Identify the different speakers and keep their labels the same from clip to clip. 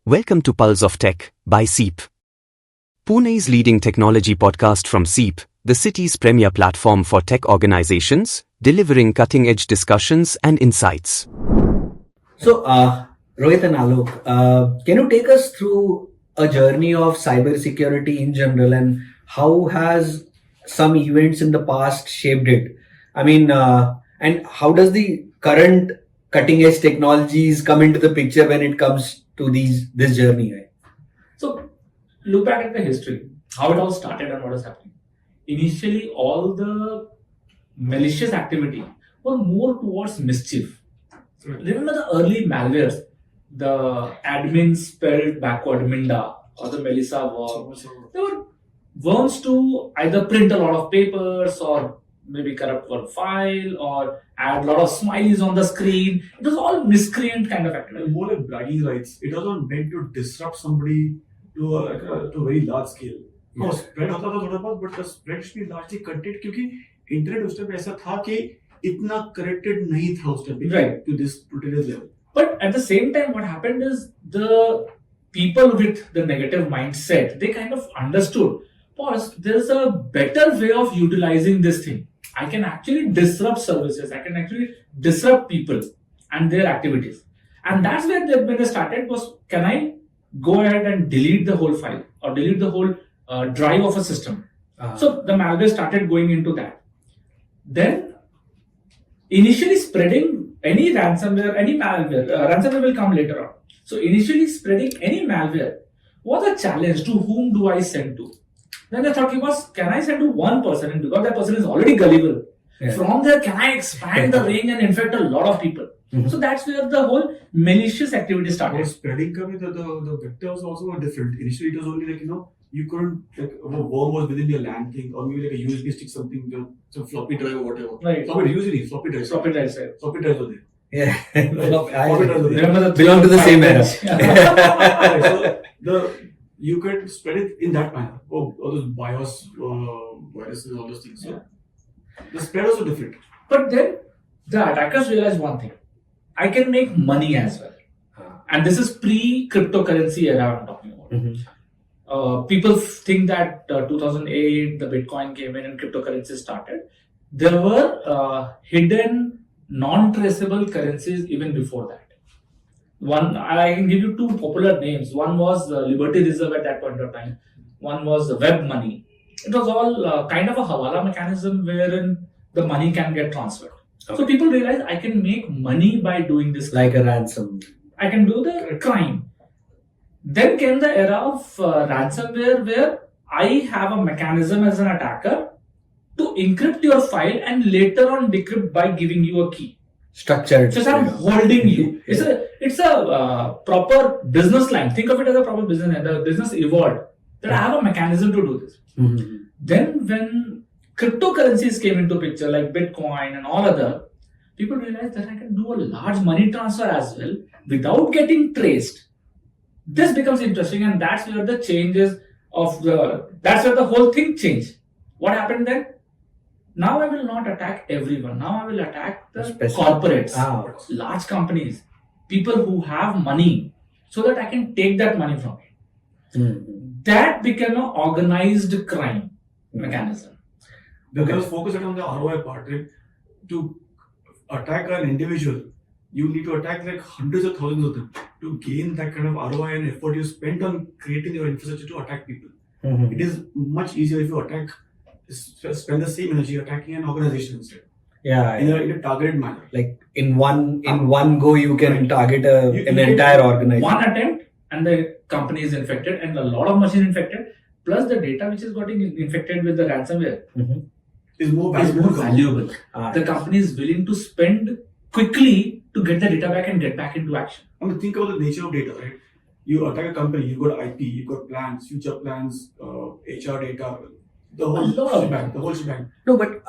Speaker 1: Welcome to Pulse of Tech by SEAP. Pune's leading technology podcast from SEAP, the city's premier platform for tech organizations, delivering cutting-edge discussions and insights.
Speaker 2: So, Rohit and Aalok, can you take us through a journey of cybersecurity in general and how has some events in the past shaped it? And how does the current cutting-edge technologies come into the picture when it comes to this journey? Right?
Speaker 3: So, look back at the history, how it all started and what is happening. Initially, all the malicious activity were more towards mischief. Remember the early malwares, the admin spelled backward Minda or the Melissa worm. They were worms to either print a lot of papers or maybe corrupt one file or add a lot of smileys on the screen. It was all miscreant kind of activity.
Speaker 4: More like bragging rights. It was not meant to disrupt somebody to a very large scale. No, spread होता था थोड़ा बहुत, but the spread should be largely contained क्योंकि internet उस time पे ऐसा था कि इतना corrected नहीं था उस टाइम पे
Speaker 3: Right.
Speaker 4: to this level.
Speaker 3: But at the same time, what happened is the people with the negative mindset, they kind of understood, there's a better way of utilizing this thing. I can actually disrupt services. I can actually disrupt people and their activities. And that's where when they started was, can I go ahead and delete the whole file or delete the whole drive of a system? So the malware started going into that. Then initially spreading any ransomware, any malware, ransomware will come later on. So initially spreading any malware was a challenge. To whom do I send to? Then the thought was, can I send to one person? And because that person is already gullible, from there, can I expand the range and infect a lot of people? Mm-hmm. So that's where the whole malicious activity started.
Speaker 4: Well, spreading the vectors also were different. Initially, it was only like, you couldn't, like, a worm was within your LAN thing, or maybe like a USB stick, something, some floppy drive or whatever.
Speaker 3: Right.
Speaker 4: Usually floppy drives.
Speaker 3: Floppy drives, right.
Speaker 4: Floppy drives were there.
Speaker 2: Yeah.
Speaker 3: Remember
Speaker 2: belong to the same era.
Speaker 4: So you could spread it in that manner. All those BIOS viruses, all those things. So the spread was different.
Speaker 3: But then the attackers realized one thing: I can make money as well. And this is pre-cryptocurrency era I'm talking about. Mm-hmm. People think that 2008 the Bitcoin came in and cryptocurrencies started. There were hidden non-traceable currencies even before that. One, I can give you two popular names. One was Liberty Reserve at that point of time. One was web money. It was all kind of a hawala mechanism wherein the money can get transferred. Okay. So people realized I can make money by doing this.
Speaker 2: Like a ransom.
Speaker 3: I can do the crime. Then came the era of ransomware where I have a mechanism as an attacker to encrypt your file and later on decrypt by giving you a key.
Speaker 2: Structured.
Speaker 3: So I'm holding you. It's a proper business line. Think of it as a proper business line. The business evolved. That I have a mechanism to do this. Mm-hmm. Then when cryptocurrencies came into picture like Bitcoin and all other, people realized that I can do a large money transfer as well without getting traced. This becomes interesting, and that's where the changes that's where the whole thing changed. What happened then? Now I will not attack everyone. Now I will attack the corporates, large companies, people who have money, so that I can take that money from it. Mm-hmm. That became an organized crime mechanism.
Speaker 4: Because focused on the ROI part, right? To attack an individual, you need to attack like hundreds of thousands of them to gain that kind of ROI and effort you spent on creating your infrastructure to attack people. Mm-hmm. It is much easier if you spend the same energy attacking an organization instead.
Speaker 2: Yeah,
Speaker 4: in a targeted manner.
Speaker 2: Like in one go, you can target an entire organization.
Speaker 3: One attempt, and the company is infected, and a lot of machines infected. Plus, the data which is getting infected with the ransomware
Speaker 4: is more valuable.
Speaker 3: The company is willing to spend quickly to get the data back and get back into action.
Speaker 4: Think about the nature of data, right? You attack a company, you've got IP, you've got plans, future plans, HR data. The whole shebang.
Speaker 2: No, but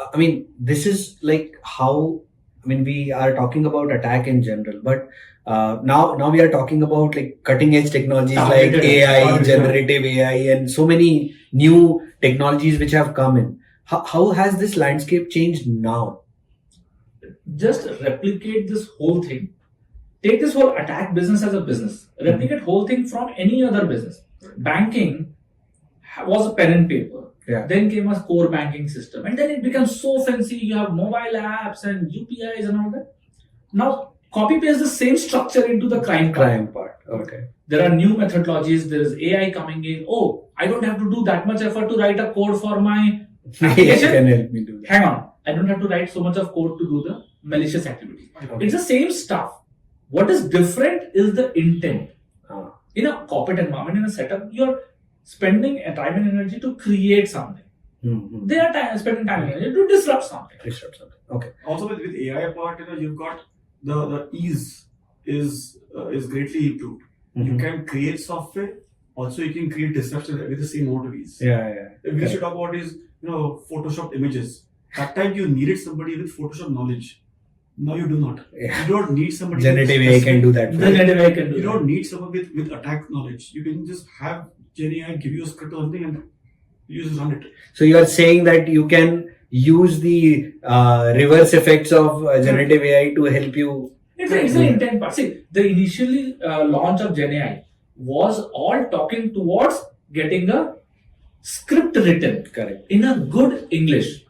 Speaker 2: this is like how, we are talking about attack in general, but now we are talking about like cutting edge technologies like AI, generative AI, and so many new technologies which have come in. How has this landscape changed now?
Speaker 3: Just replicate this whole thing take this whole attack business as a business, replicate whole thing from any other business. Banking was a pen and paper.
Speaker 2: Yeah.
Speaker 3: Then came a core banking system, and then it becomes so fancy. You have mobile apps and UPIs and all that. Now copy paste the same structure into the crime
Speaker 2: part. Okay.
Speaker 3: There are new methodologies. There is AI coming in. Oh, I don't have to do that much effort to write a code for my application.
Speaker 2: Can help me do that.
Speaker 3: Hang on, I don't have to write so much of code to do the malicious activity.
Speaker 2: Okay.
Speaker 3: It's the same stuff. What is different is the intent. In a corporate environment, in a setup, you're spending time and energy to create something.
Speaker 2: Mm-hmm.
Speaker 3: They are spending time and energy to disrupt something.
Speaker 2: Okay.
Speaker 4: Also with AI part, you've got the ease is greatly improved.
Speaker 2: Mm-hmm.
Speaker 4: You can create software. Also, you can create disruption with the same amount of ease.
Speaker 2: Yeah.
Speaker 4: We should talk about is Photoshop images. That time you needed somebody with Photoshop knowledge. Now you do not.
Speaker 2: Yeah.
Speaker 4: You don't need somebody.
Speaker 2: Generative AI can do that.
Speaker 3: Generative AI can do
Speaker 4: You
Speaker 3: that.
Speaker 4: don't need someone with attack knowledge. You can just have Gen AI give you a script or something and you just run it.
Speaker 2: So you are saying that you can use the reverse effects of generative AI to help you.
Speaker 3: It's an intent part. See, the initially launch of Gen AI was all talking towards getting a script written
Speaker 2: Correct.
Speaker 3: in a good English.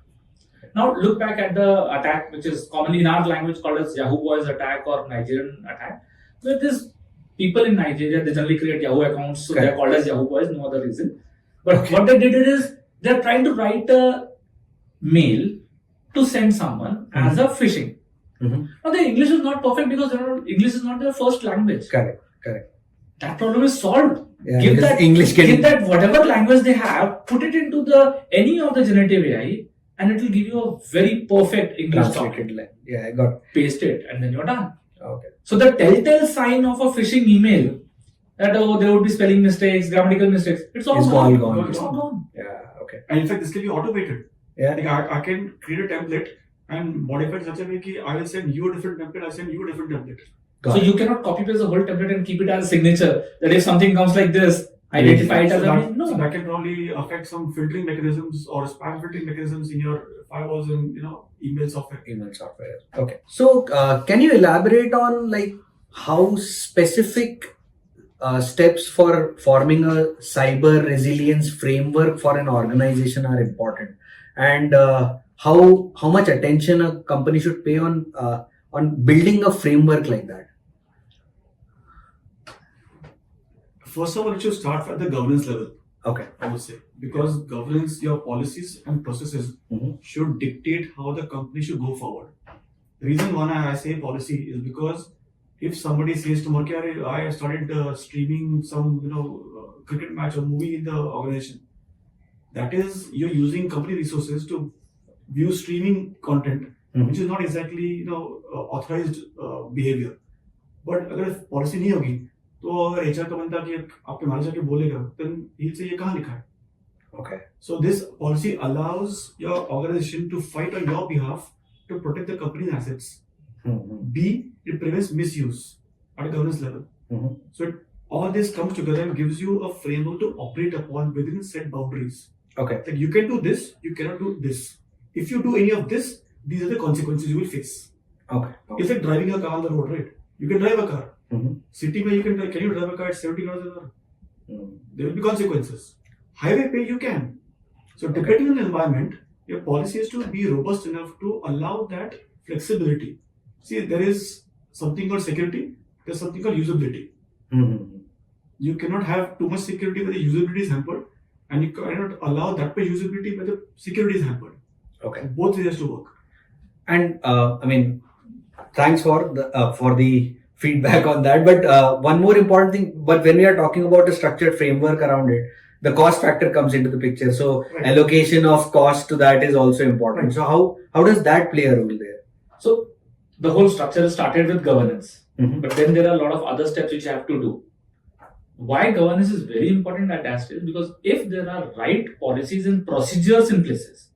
Speaker 3: Now look back at the attack, which is commonly in our language called as Yahoo Boys attack or Nigerian attack. Where these people in Nigeria, they generally create Yahoo accounts, so they're called as Yahoo Boys, no other reason. But what they did is they're trying to write a mail to send someone as a phishing.
Speaker 2: Mm-hmm.
Speaker 3: Now their English is not perfect because English is not their first language.
Speaker 2: Correct.
Speaker 3: That problem is solved.
Speaker 2: Yeah,
Speaker 3: give
Speaker 2: because
Speaker 3: that
Speaker 2: English can
Speaker 3: give that whatever language they have, put it into any of the generative AI, and it will give you a very perfect English
Speaker 2: translated
Speaker 3: document.
Speaker 2: line. Yeah, I got.
Speaker 3: Paste it, and then you're done.
Speaker 2: Okay.
Speaker 3: So the telltale sign of a phishing email that there would be spelling mistakes, grammatical mistakes, it's all gone. It's all gone.
Speaker 2: Yeah. Okay.
Speaker 4: And in fact, this can be automated.
Speaker 2: Yeah.
Speaker 4: Like I can create a template and modify it such a way that I will send you a different template, I send you a different template.
Speaker 3: So you cannot copy paste the whole template and keep it as a signature. That if something comes like this, identify it as a no.
Speaker 4: So that can probably affect some filtering mechanisms or spam filtering mechanisms in your firewalls and email software.
Speaker 2: Okay. So can you elaborate on how specific steps for forming a cyber resilience framework for an organization are important, and how much attention a company should pay on building a framework like that?
Speaker 4: First of all, it should start at the governance level.
Speaker 2: Okay.
Speaker 4: I would say, because governance, your policies and processes should dictate how the company should go forward. The reason why I say policy is because if somebody says tomorrow, I started streaming some cricket match or movie in the organization, that is, you're using company resources to view streaming content, which is not exactly authorized behavior. But अगर policy नहीं होगी, तो अगर HR का बंदा कि आपके manager के बोलेगा, then he'll say ये कहाँ लिखा है?
Speaker 2: Okay.
Speaker 4: So this policy allows your organization to fight on your behalf to protect the company's assets. B, it prevents misuse at a governance level. So all this comes together and gives you a framework to operate upon within set boundaries.
Speaker 2: Okay.
Speaker 4: Like you can do this, you cannot do this. If you do any of this, these are the consequences you will face.
Speaker 2: Okay.
Speaker 4: It's like driving a car on the road, right? You can drive a car. City mein can you drive a car at 70 miles an hour? There will be consequences. Highway pay you can. So depending on the environment, your policy is to be robust enough to allow that flexibility. See, there is something called security, there's something called usability. You cannot have too much security where the usability is hampered, and you cannot allow that much usability where the security is hampered.
Speaker 2: Okay.
Speaker 4: Both ways has to work.
Speaker 2: And thanks for the feedback on that. But one more important thing, but when we are talking about a structured framework around it, the cost factor comes into the picture. So allocation of cost to that is also important. So how does that play a role there?
Speaker 3: So the whole structure started with governance, but then there are a lot of other steps which you have to do. Why governance is very important at that stage? Because if there are right policies and procedures in places,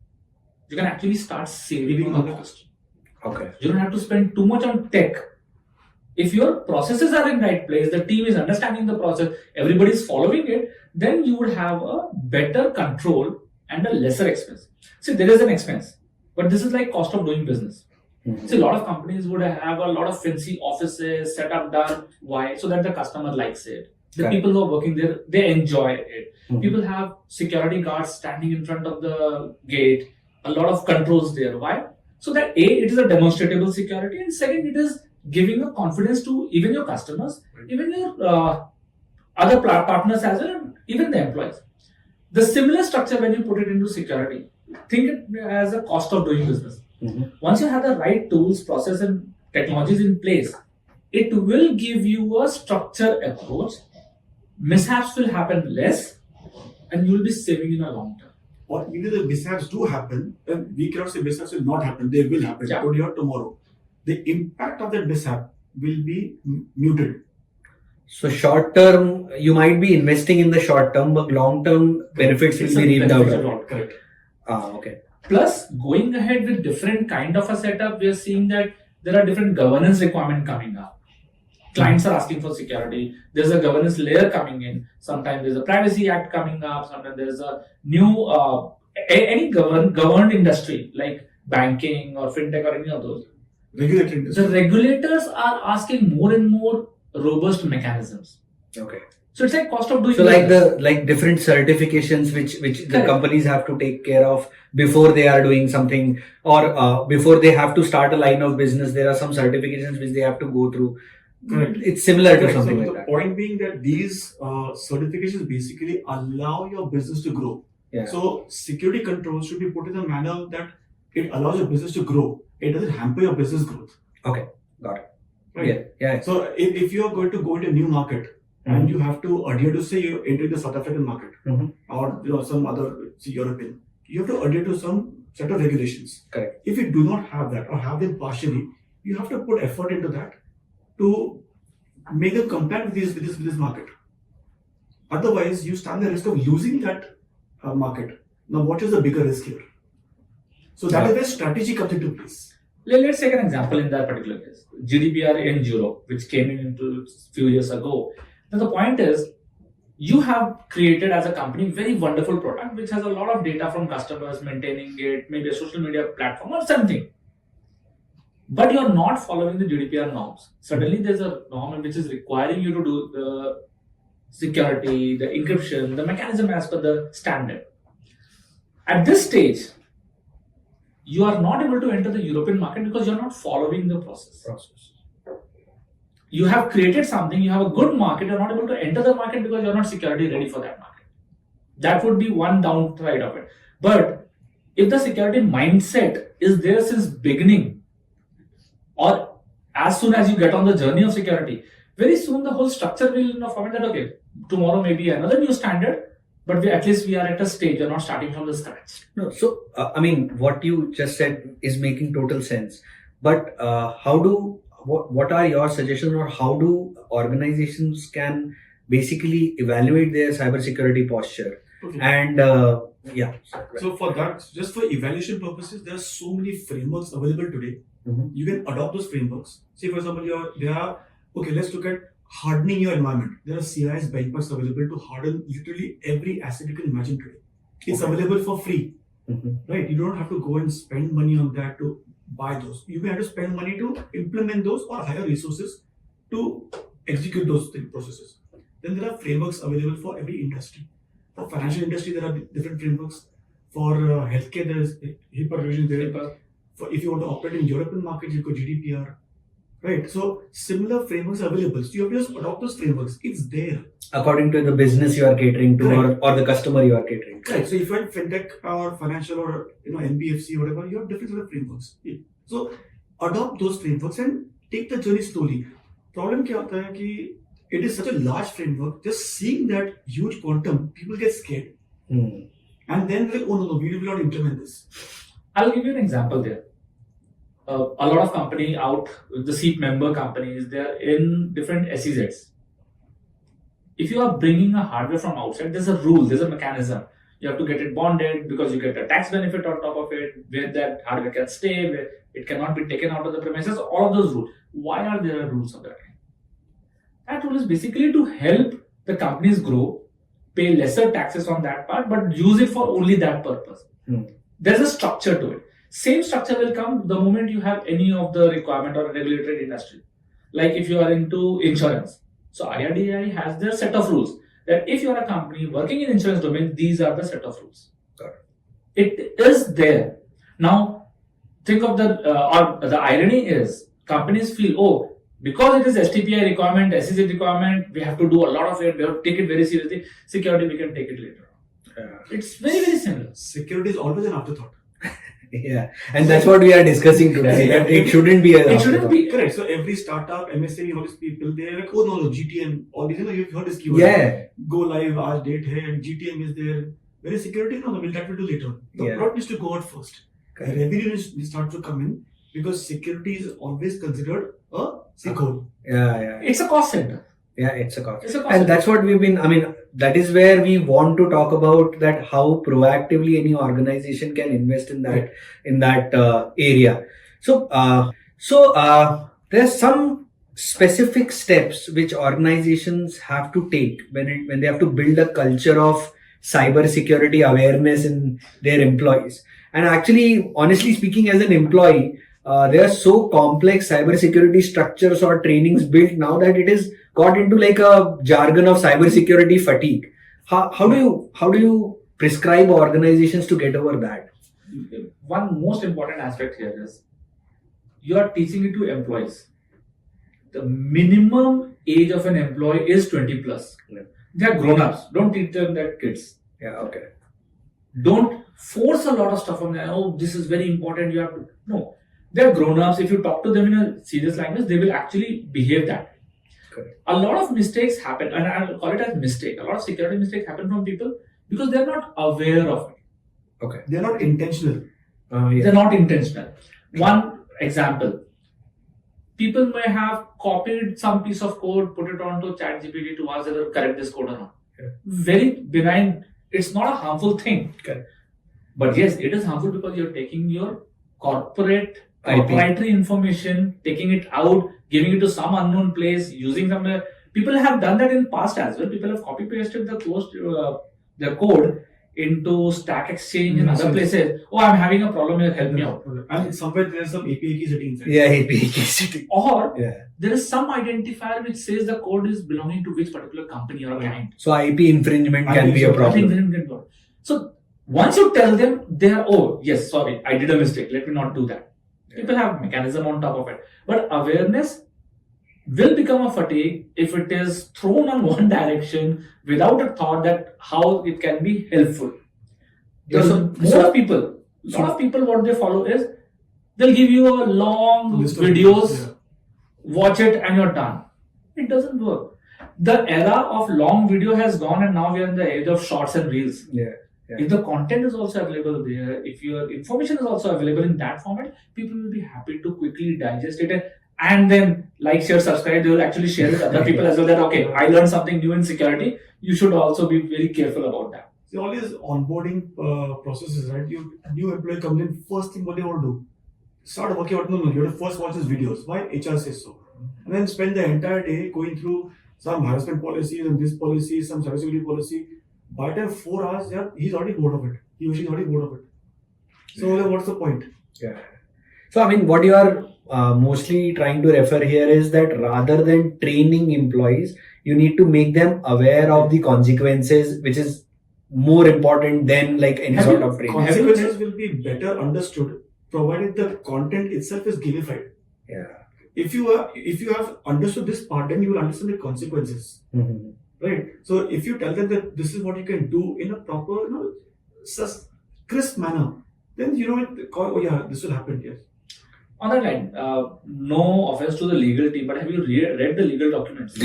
Speaker 3: you can actually start saving on the cost.
Speaker 2: Okay.
Speaker 3: You don't have to spend too much on tech. If your processes are in right place, the team is understanding the process, everybody is following it, then you would have a better control and a lesser expense. See, there is an expense, but this is like cost of doing business. So a lot of companies would have a lot of fancy offices set up done. Why? So that the customer likes it. The
Speaker 2: Correct.
Speaker 3: people who are working there, they enjoy it.
Speaker 2: Mhm.
Speaker 3: People have security guards standing in front of the gate. A lot of controls there. Why? So that A, it is a demonstrable security, and second, it is giving a confidence to even your customers, even your other partners as well, and even the employees. The similar structure when you put it into security, think it as a cost of doing business.
Speaker 2: Mhm.
Speaker 3: Once you have the right tools, process, and technologies in place, it will give you a structured approach. Mishaps will happen less, and you will be saving in a long term.
Speaker 4: Or even the mishaps do happen, then we cannot say mishaps will not happen. They will happen
Speaker 3: Yeah.
Speaker 4: today or tomorrow. The impact of that mishap will be muted.
Speaker 2: So short term, you might be investing in the short term, but long term benefits
Speaker 3: It's
Speaker 2: will
Speaker 3: a
Speaker 2: be reaped out.
Speaker 3: beneficial
Speaker 2: of it.
Speaker 3: lot, correct.
Speaker 2: Okay.
Speaker 3: Plus, going ahead with different kind of a setup, we are seeing that there are different governance requirements coming up. Clients are asking for security. There's a governance layer coming in. Sometimes there's a privacy act coming up. Sometimes there's a new any governed industry like banking or fintech or any of those.
Speaker 4: Regulated industry.
Speaker 3: The regulators are asking more and more robust mechanisms.
Speaker 2: Okay.
Speaker 3: So it's like cost of doing
Speaker 2: So like
Speaker 3: business.
Speaker 2: different certifications which the
Speaker 3: Correct.
Speaker 2: companies have to take care of before they are doing something, or before they have to start a line of business. There are some certifications which they have to go through.
Speaker 4: Correct.
Speaker 2: It's similar to
Speaker 4: Correct.
Speaker 2: something
Speaker 4: So
Speaker 2: like
Speaker 4: the
Speaker 2: that.
Speaker 4: point being that these certifications basically allow your business to grow.
Speaker 2: Yeah.
Speaker 4: So security controls should be put in a manner that it allows your business to grow. It doesn't hamper your business growth.
Speaker 2: Okay. Got it.
Speaker 4: Right.
Speaker 2: Yeah.
Speaker 4: So if you are going to go into a new market and you have to adhere to, say, you enter the South African market
Speaker 2: Mhm.
Speaker 4: or some other, say, European, you have to adhere to some set of regulations.
Speaker 2: Correct.
Speaker 4: If you do not have that or have them partially, you have to put effort into that to make them comply with this market. Otherwise, you stand the risk of losing that market. Now, what is the bigger risk here? So that is where strategy comes into place.
Speaker 3: Let's take an example in that particular case. GDPR in Europe, which came in into a few years ago. Now the point is, you have created as a company very wonderful product which has a lot of data from customers, maintaining it, maybe a social media platform or something. But you're not following the GDPR norms. Suddenly there's a norm which is requiring you to do the security, the encryption, the mechanism as per the standard. At this stage, you are not able to enter the European market because you're not following the process. You have created something, you have a good market, you're not able to enter the market because you're not security ready for that market. That would be one downside of it. But if the security mindset is there since beginning, or as soon as you get on the journey of security, very soon the whole structure will form that, okay, tomorrow may be another new standard, but at least we are at a stage, you're not starting from the scratch.
Speaker 2: No, so what you just said is making total sense. But what are your suggestions, or how do organizations can basically evaluate their cybersecurity posture?
Speaker 4: Okay.
Speaker 2: And
Speaker 4: So for that, just for evaluation purposes, there are so many frameworks available today.
Speaker 2: Mhm.
Speaker 4: You can adopt those frameworks. Say, for example, let's look at hardening your environment. There are CIS benchmarks available to harden literally every asset you can imagine today. It's
Speaker 2: Okay.
Speaker 4: available for free,
Speaker 2: Mhm.
Speaker 4: right? You don't have to go and spend money on that to buy those. You may have to spend money to implement those or hire resources to execute those processes. Then there are frameworks available for every industry. For financial industry, there are different frameworks. For healthcare, there is HIPAA revision there. For if you want to operate in European markets, you go GDPR, right? So similar frameworks are available. So you have to just adopt those frameworks. It's there.
Speaker 2: according to the business you are catering to, or the customer you are catering to.
Speaker 4: Right. So if you're in fintech or financial or NBFC or whatever, you have different sort of frameworks. So adopt those frameworks and take the journey slowly. Problem क्या होता है कि it is such a large framework. Just seeing that huge quantum, people get scared, and then like, oh no, we will not implement this.
Speaker 3: I'll give you an example there. A lot of company out, the SEAP member companies, they're in different SEZs. If you are bringing a hardware from outside, there's a rule, there's a mechanism. You have to get it bonded because you get a tax benefit on top of it, where that hardware can stay, where it cannot be taken out of the premises, all of those rules. Why are there rules of that kind? That rule is basically to help the companies grow, pay lesser taxes on that part, but use it for only that purpose. There's a structure to it. Same structure will come the moment you have any of the requirement or regulated industry. Like if you are into insurance. So IRDAI has their set of rules that if you are a company working in insurance domain, these are the set of rules. It is there. Now, think of the irony is companies feel, oh, because it is STPI requirement, SEC requirement, we have to do a lot of it, we have to take it very seriously. Security, we can take it later on. It's very, very similar.
Speaker 4: Security is always an afterthought.
Speaker 2: Yeah, and that's what we are discussing today. That it shouldn't be.
Speaker 3: It shouldn't be.
Speaker 4: Correct. So every startup, MSME, all these people, they're like, oh no, GTM, all these, you've heard this keyword.
Speaker 2: Yeah.
Speaker 4: Go live, aaj date hai, and GTM is there. Where is security? No, that will do later. The product needs to go out first.
Speaker 2: Correct.
Speaker 4: Revenue needs to start to come in because security is always considered a sinkhole.
Speaker 2: Yeah.
Speaker 3: It's a cost center.
Speaker 2: Yeah, it's a cost.
Speaker 3: And
Speaker 2: that's what we've been, that is where we want to talk about that how proactively any organization can invest in that area. So there's some specific steps which organizations have to take when they have to build a culture of cybersecurity awareness in their employees. And actually, honestly speaking, as an employee, there are so complex cybersecurity structures or trainings built now that it is got into like a jargon of cybersecurity fatigue. How do you prescribe organizations to get over that?
Speaker 3: One most important aspect here is you are teaching it to employees. The minimum age of an employee is 20 plus.
Speaker 2: Yeah.
Speaker 3: They are grown-ups. Don't teach them that kids.
Speaker 2: Yeah, okay.
Speaker 3: Don't force a lot of stuff on them. Oh, this is very important. You have to. No. They are grown-ups. If you talk to them in a serious language, they will actually behave that.
Speaker 2: Correct.
Speaker 3: A lot of mistakes happen, and I'll call it as mistake. A lot of security mistakes happen from people because they're not aware of it.
Speaker 2: Okay.
Speaker 4: They're not intentional.
Speaker 3: They're not intentional. One example. People may have copied some piece of code, put it onto ChatGPT to ask whether correct this code or not.
Speaker 2: Yeah.
Speaker 3: Very benign. It's not a harmful thing.
Speaker 2: Correct.
Speaker 3: But yes, it is harmful because you're taking your corporate proprietary information, taking it out, giving it to some unknown place, using some. People have done that in past as well. People have copy pasted the code into Stack Exchange and other places. Oh, I'm having a problem here, help me out.
Speaker 4: And somewhere there's some API key setting inside.
Speaker 2: Yeah, API key setting.
Speaker 3: Or there is some identifier which says the code is belonging to which particular company or client.
Speaker 2: So IP infringement can be a problem.
Speaker 3: So once you tell them, they are, oh yes, sorry, I did a mistake. Let me not do that. People have mechanism on top of it. But awareness will become a fatigue if it is thrown on one direction without a thought that how it can be helpful. Most people, what they follow is they'll give you a long videos, watch it and you're done. It doesn't work. The era of long video has gone and now we are in the age of shorts and reels. If the content is also available there, if your information is also available in that format, people will be happy to quickly digest it and then like, share, subscribe. They will actually share with other people as well that, okay, I learned something new in security. You should also be very careful about that.
Speaker 4: See, all these onboarding processes, right? New employee comes in, first thing what they want to do, start working out. No, you have to first watch his videos. Why? HR says so. And then spend the entire day going through some harassment policies and this policy, some cybersecurity policy. By the time 4 hours, he's already bored of it. He or she's already bored of it. So then what's the point?
Speaker 2: Yeah. So what you are mostly trying to refer here is that rather than training employees, you need to make them aware of the consequences, which is more important than like any sort of training.
Speaker 4: Consequences will be better understood provided the content itself is gamified.
Speaker 2: Yeah.
Speaker 4: If you have understood this part, then you will understand the consequences.
Speaker 2: Mm-hmm.
Speaker 4: Right. So if you tell them that this is what you can do in a proper, crisp manner, then this will happen. Yes.
Speaker 3: On that line, no offense to the legal team, but have you read the legal documents?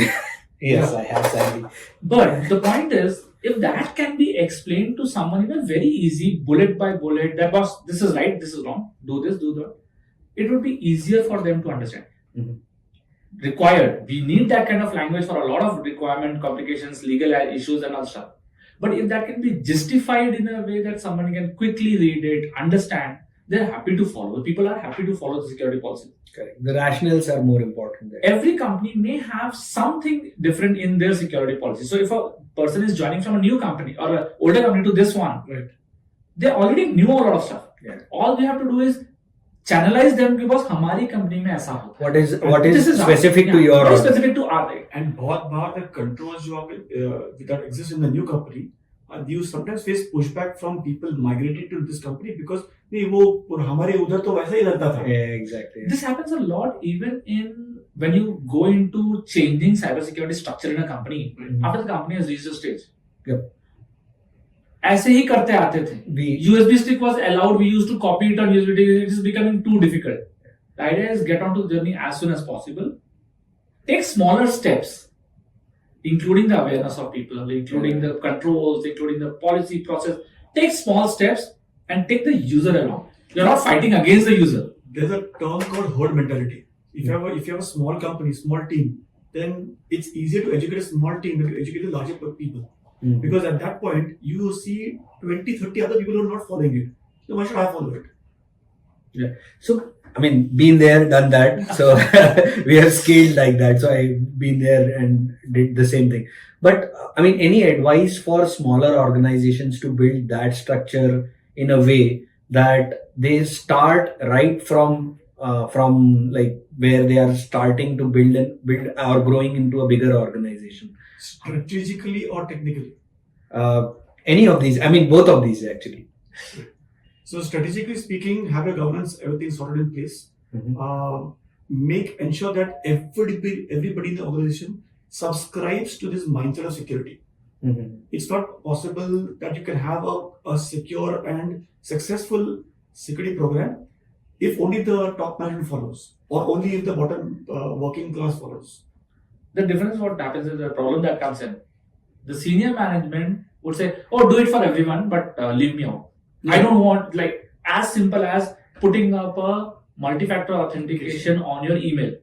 Speaker 2: Yes, I have, sadly.
Speaker 3: But the point is, if that can be explained to someone in a very easy bullet by bullet, that was this is right, this is wrong, do this, do that, it would be easier for them to understand.
Speaker 2: Mm-hmm.
Speaker 3: Required. We need that kind of language for a lot of requirement complications, legal issues and other stuff. But if that can be justified in a way that someone can quickly read it, understand, they're happy to follow. People are happy to follow the security policy.
Speaker 2: Correct. The rationales are more important there.
Speaker 3: Every company may have something different in their security policy. So if a person is joining from a new company or an older company to this one,
Speaker 4: right,
Speaker 3: they already knew a lot of stuff.
Speaker 2: Yeah.
Speaker 3: All we have to do is channelize them because हमारी company में ऐसा होता है.
Speaker 2: What is
Speaker 3: This
Speaker 2: specific to your
Speaker 3: what is
Speaker 2: org?
Speaker 3: specific to our life.
Speaker 4: And बहुत the controls जो आपके that exist in the new company, you sometimes face pushback from people migrating to this company because नहीं वो हमारे उधर तो वैसा ही रहता था.
Speaker 2: Exactly.
Speaker 3: This happens a lot even in when you go into changing cybersecurity structure in a company after the company has reached a stage.
Speaker 2: Yep.
Speaker 3: ऐसे ही करते आते थे. USB stick was allowed. We used to copy it on USB stick. It is becoming too difficult. The idea is get onto the journey as soon as possible. Take smaller steps, including the awareness of people, including the controls, including the policy process. Take small steps and take the user along. You're not fighting against the user.
Speaker 4: There's a term called herd mentality. If you have a small company, small team, then it's easier to educate a small team than to educate the larger people. Because at that point, you see 20, 30 other people who are not following it. So why should I follow it?
Speaker 2: Yeah. So, I mean, been there, done that. So, we are skilled like that. So, I've been there and did the same thing. But, I mean, any advice for smaller organizations to build that structure in a way that they start right from like where they are starting to build or growing into a bigger organization?
Speaker 4: Strategically or technically?
Speaker 2: Any of these. I mean, both of these actually.
Speaker 4: So strategically speaking, have your governance, everything sorted in place. Ensure that everybody in the organization subscribes to this mindset of security. It's not possible that you can have a secure and successful security program if only the top management follows, or only if the bottom working class follows.
Speaker 3: The difference what happens is the problem that comes in. The senior management would say, oh, do it for everyone, but leave me out. I don't want, like, as simple as putting up a multi-factor authentication on your email.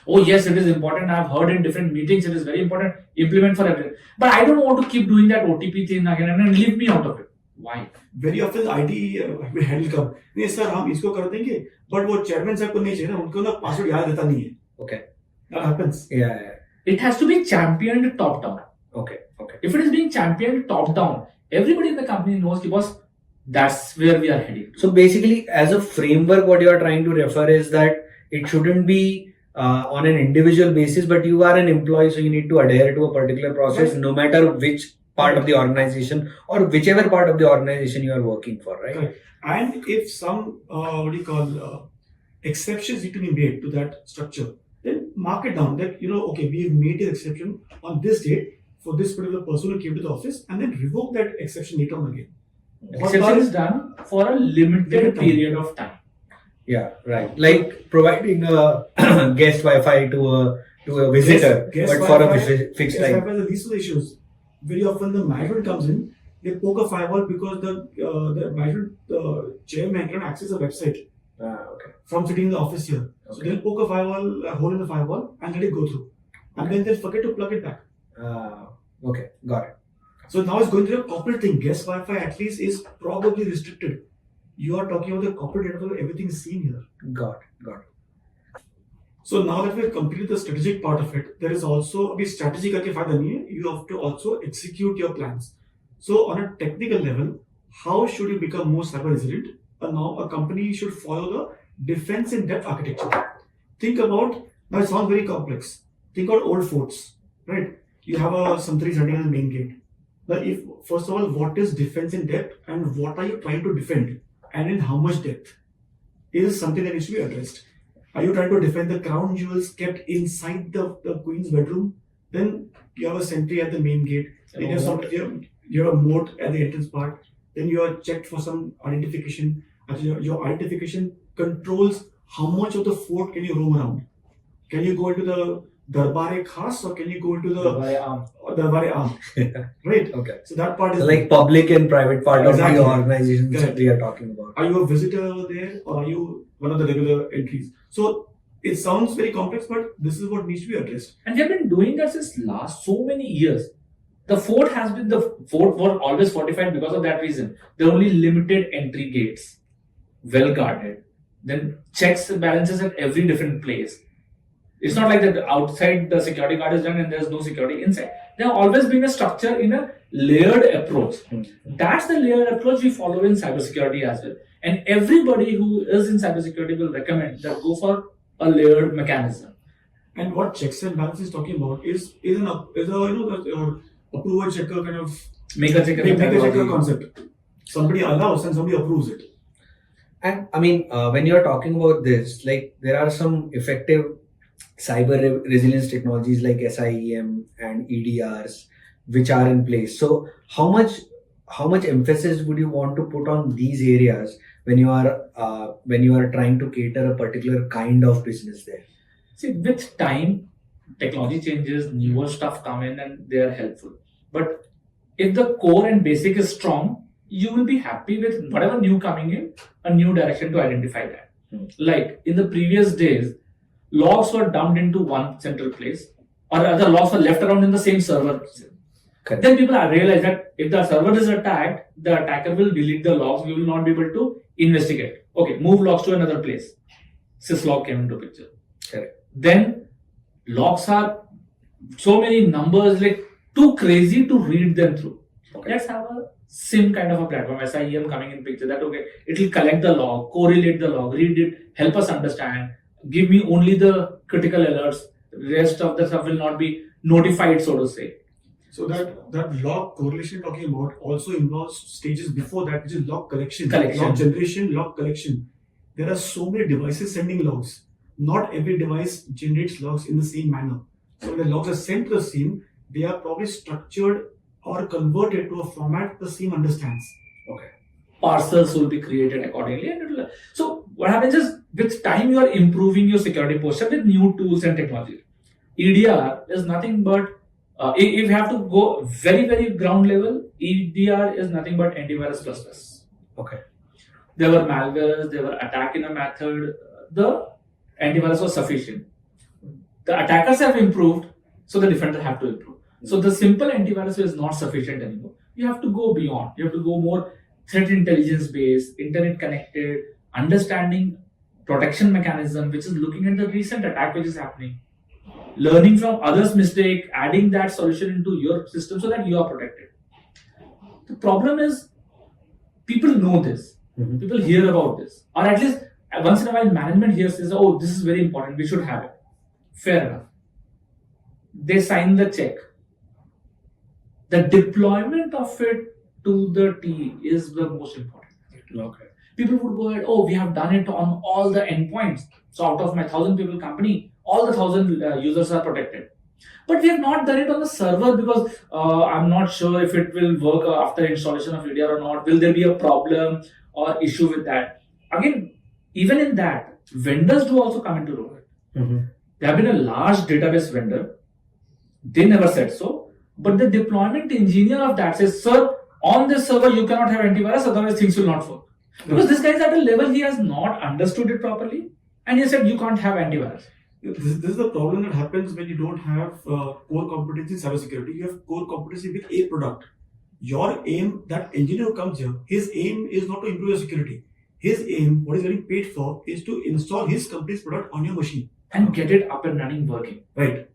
Speaker 3: Oh, yes, it is important. I've heard in different meetings, it is very important. Implement for everyone. But I don't want to keep doing that OTP thing again and leave me out of it. Why?
Speaker 4: Very often IT head will come. नहीं sir, हम इसको कर देंगे, but वो chairman साहब को नहीं चाहिए ना, उनको ना password याद रहता नहीं है.
Speaker 2: Okay.
Speaker 4: That happens.
Speaker 2: Yeah.
Speaker 3: It has to be championed top down.
Speaker 2: Okay.
Speaker 3: If it is being championed top down, everybody in the company knows because that's where we are heading.
Speaker 2: So basically, as a framework, what you are trying to refer is that it shouldn't be on an individual basis, but you are an employee, so you need to adhere to a particular process, no matter which part of the organization or whichever part of the organization you are working for, right?
Speaker 4: Correct. And if some exceptions need to be made to that structure, then mark it down that okay, we have made an exception on this date for this particular person who came to the office, and then revoke that exception later on again.
Speaker 3: Exception is done for a limited period of time.
Speaker 2: Yeah, right. Like providing a guest Wi-Fi to a visitor,
Speaker 4: guest
Speaker 2: but for a
Speaker 4: Wi-Fi,
Speaker 2: fixed
Speaker 4: guest
Speaker 2: time.
Speaker 4: Wi-Fi is these are the issues. Very often the management comes in, they poke a firewall because the management chairman can access a website from sitting in the office here. Okay. So they'll poke a hole in the firewall and let it go through, and then they'll forget to plug it back.
Speaker 2: Okay, got it.
Speaker 4: So now it's going to be a corporate thing. Guest Wi-Fi at least is probably restricted. You are talking about the corporate network, everything is seen here.
Speaker 2: Got it.
Speaker 4: So now that we've completed the strategic part of it, there is also a strategy करके फायदा नहीं है. You have to also execute your plans. So on a technical level, how should you become more cyber resilient? Now a company should follow the defense in depth architecture. Think about, now it sounds very complex. Think about old forts, right? You have something standing on the main gate. Now, first of all, what is defense in depth and what are you trying to defend? And in how much depth? Is something that needs to be addressed. Are you trying to defend the crown jewels kept inside the queen's bedroom? Then you have a sentry at the main gate. Then you have a moat at the entrance part. Then you are checked for some identification. Your identification controls how much of the fort can you roam around. Can you go into the Darbare Khas or can you go into the Darbare Aam? Right?
Speaker 2: Okay.
Speaker 4: So that part is
Speaker 2: so like public and private part
Speaker 4: exactly.
Speaker 2: of the organization that we are talking about.
Speaker 4: Are you a visitor over there or are you one of the regular entries? So it sounds very complex, but this is what needs to be addressed.
Speaker 3: And they have been doing that since last so many years. The fort were always fortified because of that reason. There are only limited entry gates, well guarded. Then checks and balances at every different place. It's not like that outside the security guard is done and there's no security inside. There have always been a structure in a layered approach. That's the layered approach we follow in cybersecurity as well. And everybody who is in cybersecurity will recommend that go for a layered mechanism.
Speaker 4: And what checks and balances is talking about is a the approval checker kind of
Speaker 3: Make a checker.
Speaker 4: make a checker concept. Somebody allows and somebody approves it.
Speaker 2: And I mean, when you're talking about this, like there are some effective cyber resilience technologies like SIEM and EDRs which are in place. So how much emphasis would you want to put on these areas when you are trying to cater a particular kind of business there?
Speaker 3: See, with time, technology changes, newer stuff come in and they are helpful. But if the core and basic is strong, you will be happy with whatever new coming in, a new direction to identify that. Like in the previous days, logs were dumped into one central place, or other logs were left around in the same server.
Speaker 2: Correct.
Speaker 3: Then people realize that if the server is attacked, the attacker will delete the logs. We will not be able to investigate. Okay, move logs to another place. Syslog came into picture.
Speaker 2: Correct.
Speaker 3: Then logs are so many numbers, like too crazy to read them through.
Speaker 2: Okay.
Speaker 3: Let's have a SIM kind of a platform, SIEM coming in picture, that okay, it will collect the log, correlate the log, read it, help us understand, give me only the critical alerts, rest of the stuff will not be notified, so to say.
Speaker 4: So that log correlation talking about also involves stages before that, which is log collection.
Speaker 3: Collection.
Speaker 4: Log generation, log collection. There are so many devices sending logs. Not every device generates logs in the same manner. So when the logs are sent to the SIEM, they are probably structured or converted to a format the SIEM understands.
Speaker 2: Okay.
Speaker 3: Parcels will be created accordingly. And so what happens is, with time you are improving your security posture with new tools and technology. EDR is nothing but, if you have to go very, very ground level, EDR is nothing but antivirus plus.
Speaker 2: Okay.
Speaker 3: There were malwares, there were attack in a method, the antivirus was sufficient. The attackers have improved, so the defender have to improve. So the simple antivirus is not sufficient anymore. You have to go beyond. You have to go more threat intelligence based, internet connected, understanding protection mechanism, which is looking at the recent attack which is happening, learning from others' mistake, adding that solution into your system so that you are protected. The problem is people know this.
Speaker 2: Mm-hmm.
Speaker 3: People hear about this, or at least once in a while management hears this, oh, this is very important, we should have it. Fair enough. They sign the check. The deployment of it to the T is the most important.
Speaker 2: Okay.
Speaker 3: People would go ahead, oh, we have done it on all the endpoints. So out of my 1,000 people company, all the 1,000 users are protected. But we have not done it on the server because I'm not sure if it will work after installation of EDR or not. Will there be a problem or issue with that? Again, even in that, vendors do also come into role.
Speaker 2: Mm-hmm.
Speaker 3: There have been a large database vendor. They never said so. But the deployment engineer of that says, sir, on this server, you cannot have antivirus, otherwise things will not work. Because this guy is at a level, he has not understood it properly. And he said, you can't have antivirus.
Speaker 4: This is the problem that happens when you don't have core competency in cybersecurity. You have core competency with a product. Your aim, that engineer who comes here, his aim is not to improve your security. His aim, what he's getting paid for, is to install his company's product on your machine.
Speaker 3: And get it up and running, working.
Speaker 4: Right.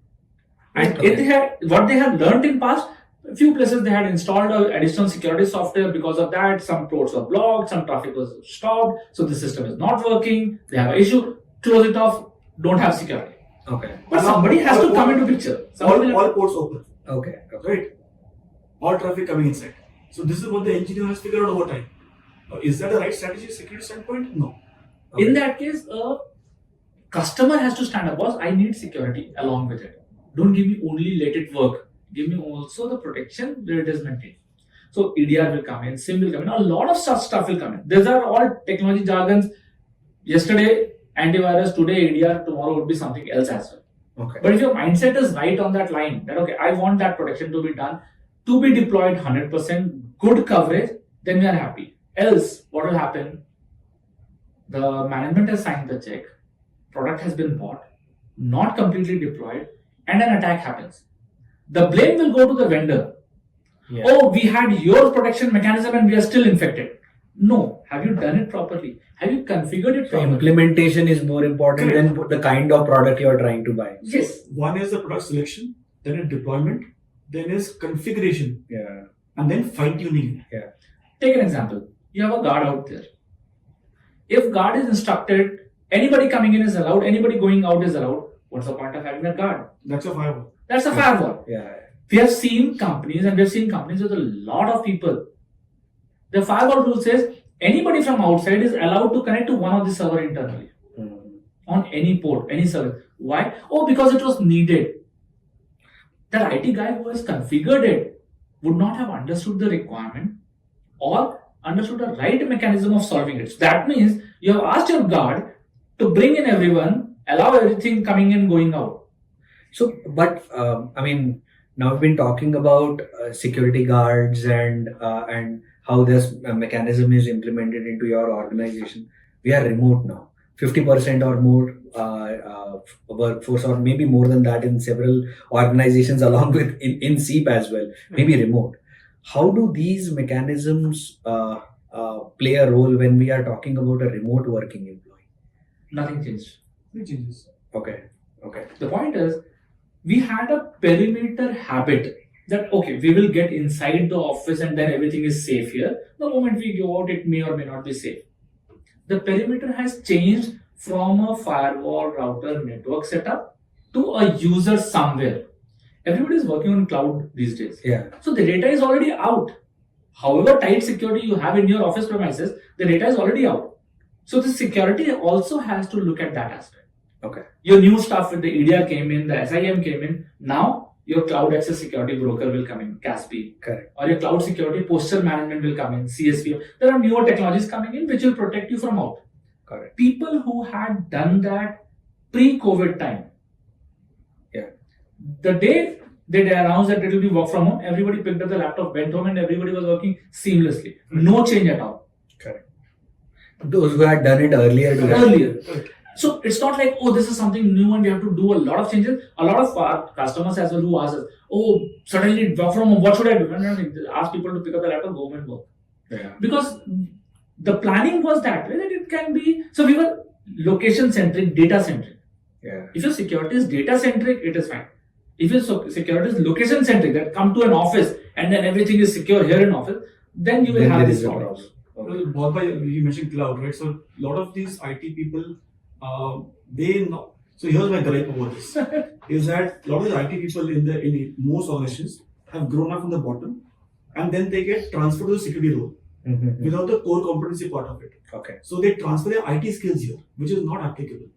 Speaker 3: And if they had, what they have learned in past, a few places they had installed additional security software. Because of that, some ports were blocked, some traffic was stopped, so the system is not working. They have an issue, close it off, don't have security.
Speaker 2: Okay.
Speaker 3: But somebody has to come into picture.
Speaker 4: All ports open.
Speaker 2: Okay.
Speaker 4: Right. All traffic coming inside. So this is what the engineer has figured out over time. Is that the right strategy, security standpoint? No.
Speaker 3: In that case, a customer has to stand up. Boss, I need security along with it. Don't give me only let it work. Give me also the protection where it is maintained. So EDR will come in, SIM will come in, a lot of such stuff will come in. These are all technology jargons. Yesterday, antivirus, today EDR, tomorrow would be something else as well.
Speaker 2: Okay.
Speaker 3: But if your mindset is right on that line, that okay, I want that protection to be done, to be deployed 100%, good coverage, then we are happy. Else, what will happen? The management has signed the check, product has been bought, not completely deployed, and an attack happens. The blame will go to the vendor.
Speaker 2: Yeah.
Speaker 3: Oh, we had your protection mechanism and we are still infected. No. Have you done it properly? Have you configured it
Speaker 2: So
Speaker 3: properly?
Speaker 2: implementation is more important than the kind of product you are trying to buy.
Speaker 3: Yes.
Speaker 4: One is the product selection, then is deployment, then is configuration,
Speaker 2: Yeah.
Speaker 4: and then fine tuning.
Speaker 3: Take an example. You have a guard out there. If guard is instructed, anybody coming in is allowed, anybody going out is allowed, what's the point of having a guard?
Speaker 4: That's a firewall.
Speaker 3: That's a firewall.
Speaker 2: Yeah.
Speaker 3: We have seen companies with a lot of people. The firewall rule says anybody from outside is allowed to connect to one of the server internally on any port, any server. Why? Oh, because it was needed. That IT guy who has configured it would not have understood the requirement or understood the right mechanism of solving it. So that means you have asked your guard to bring in everyone, allow everything coming in, going out.
Speaker 2: So, but now we've been talking about security guards and how this mechanism is implemented into your organization. We are remote now. 50% or more workforce, or maybe more than that in several organizations, along with in SEAP as well, maybe remote. How do these mechanisms play a role when we are talking about a remote working employee?
Speaker 3: Nothing changed.
Speaker 4: It changes.
Speaker 2: Okay.
Speaker 3: The point is, we had a perimeter habit that, okay, we will get inside the office and then everything is safe here. The moment we go out, it may or may not be safe. The perimeter has changed from a firewall router network setup to a user somewhere. Everybody is working on cloud these days.
Speaker 2: Yeah.
Speaker 3: So the data is already out. However tight security you have in your office premises, the data is already out. So the security also has to look at that aspect.
Speaker 2: Okay.
Speaker 3: Your new stuff with the EDR came in, the SIM came in. Now your cloud access security broker will come in, CASP.
Speaker 2: Correct.
Speaker 3: Or your cloud security posture management will come in, CSP. There are newer technologies coming in which will protect you from out.
Speaker 2: Correct.
Speaker 3: People who had done that pre-COVID time, the day they announced that it will be work from home, everybody picked up the laptop, went home, and everybody was working seamlessly. No change at all.
Speaker 2: Correct. Those who had done it earlier.
Speaker 3: So it's not like, oh, this is something new and we have to do a lot of changes. A lot of our customers as well who ask us, oh, suddenly work from home, what should I do? And ask people to pick up the laptop, go home and work.
Speaker 2: Yeah.
Speaker 3: Because the planning was that way that it can be. So we were location centric, data centric.
Speaker 2: Yeah.
Speaker 3: If your security is data centric, it is fine. If your security is location centric, that come to an office and then everything is secure here in office, then you will have this problem.
Speaker 4: Well, you mentioned cloud, right? So a lot of these IT people, they know. So here's my gripe over this: is that a lot of the IT people in most organizations have grown up from the bottom, and then they get transferred to the security role without the core competency part of it.
Speaker 2: Okay.
Speaker 4: So they transfer their IT skills here, which is not applicable.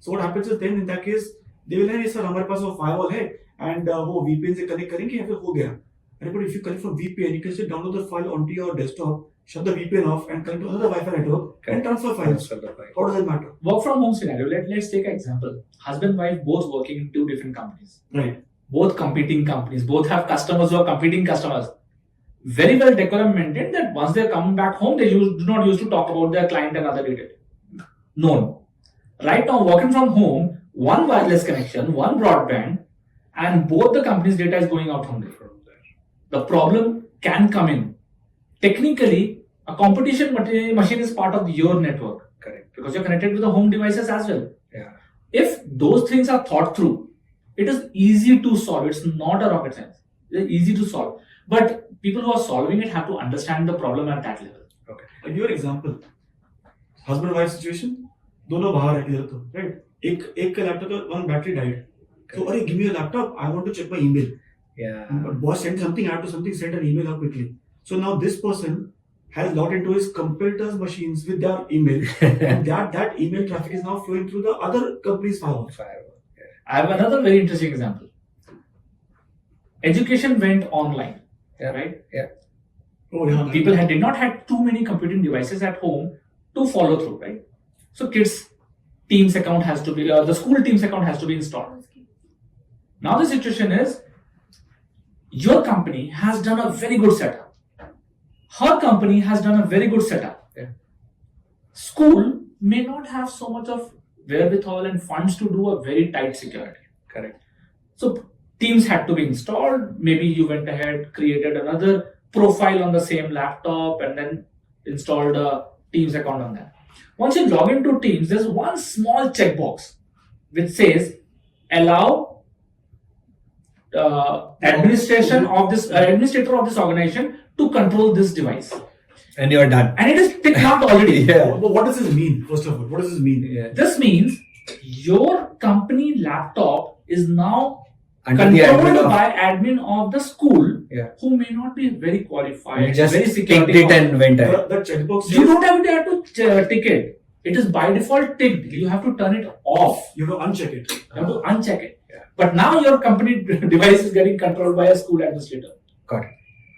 Speaker 4: So what happens is then in that case they will say, "Sir, हमारे पास वो firewall है and वो VPN से connect करेंगे या फिर हो गया." But if you connect from VPN, you can just download the file onto your desktop, shut the VPN off, and connect to another Wi-Fi network and transfer files. How does that matter?
Speaker 3: Work from home scenario. Let's take an example. Husband and wife both working in two different companies.
Speaker 4: Right.
Speaker 3: Both competing companies. Both have customers who are competing customers. Very well decorum maintained that once they come back home, they do not used to talk about their client and other details. Known. Right now, working from home, one wireless connection, one broadband, and both the company's data is going out from there. The problem can come in. Technically, a competition machine is part of your network.
Speaker 2: Correct.
Speaker 3: Because you're connected with the home devices as well.
Speaker 2: Yeah.
Speaker 3: If those things are thought through, it is easy to solve. It's not a rocket science. It's easy to solve. But people who are solving it have to understand the problem at that level.
Speaker 4: Okay. And your example, husband wife situation, दोनों बाहर है इधर तो, right? एक का laptop का one battery died. So, अरे give me your laptop. I want to check my email.
Speaker 2: Yeah.
Speaker 4: But boss sent something. I have to send an email out quickly. So now this person has logged into his competitors' machines with their email, and that email traffic is now flowing through the other company's firewall.
Speaker 2: Yeah.
Speaker 3: I have another very interesting example. Education went online.
Speaker 2: Yeah.
Speaker 3: Right?
Speaker 2: Yeah.
Speaker 4: Oh, yeah.
Speaker 3: People did not have too many computing devices at home to follow through, right? So kids' Teams account has to be, the school Teams account has to be installed. Now the situation is, your company has done a very good setup. Her company has done a very good setup.
Speaker 2: Yeah.
Speaker 3: School may not have so much of wherewithal and funds to do a very tight security.
Speaker 2: Correct.
Speaker 3: So Teams had to be installed. Maybe you went ahead, created another profile on the same laptop and then installed a Teams account on that. Once you log into Teams, there's one small checkbox which says allow administrator of this organization to control this device.
Speaker 2: And you're done.
Speaker 3: And it is tick marked already.
Speaker 2: Yeah.
Speaker 4: But what does this mean? First of all, what does this mean?
Speaker 2: Yeah.
Speaker 3: This means your company laptop is now
Speaker 2: Under the admin
Speaker 3: controlled
Speaker 2: of,
Speaker 3: by admin of the school
Speaker 2: Yeah.
Speaker 3: who may not be very qualified,
Speaker 2: you just
Speaker 3: very
Speaker 2: picked
Speaker 3: security
Speaker 2: it and went ahead.
Speaker 4: The checkbox
Speaker 3: You
Speaker 4: says
Speaker 3: don't have to tick it. It is by default ticked. You have to turn it off.
Speaker 4: you have to uncheck it.
Speaker 3: You have to uncheck it.
Speaker 2: Yeah.
Speaker 3: But now your company device is getting controlled by a school administrator.
Speaker 2: Got it.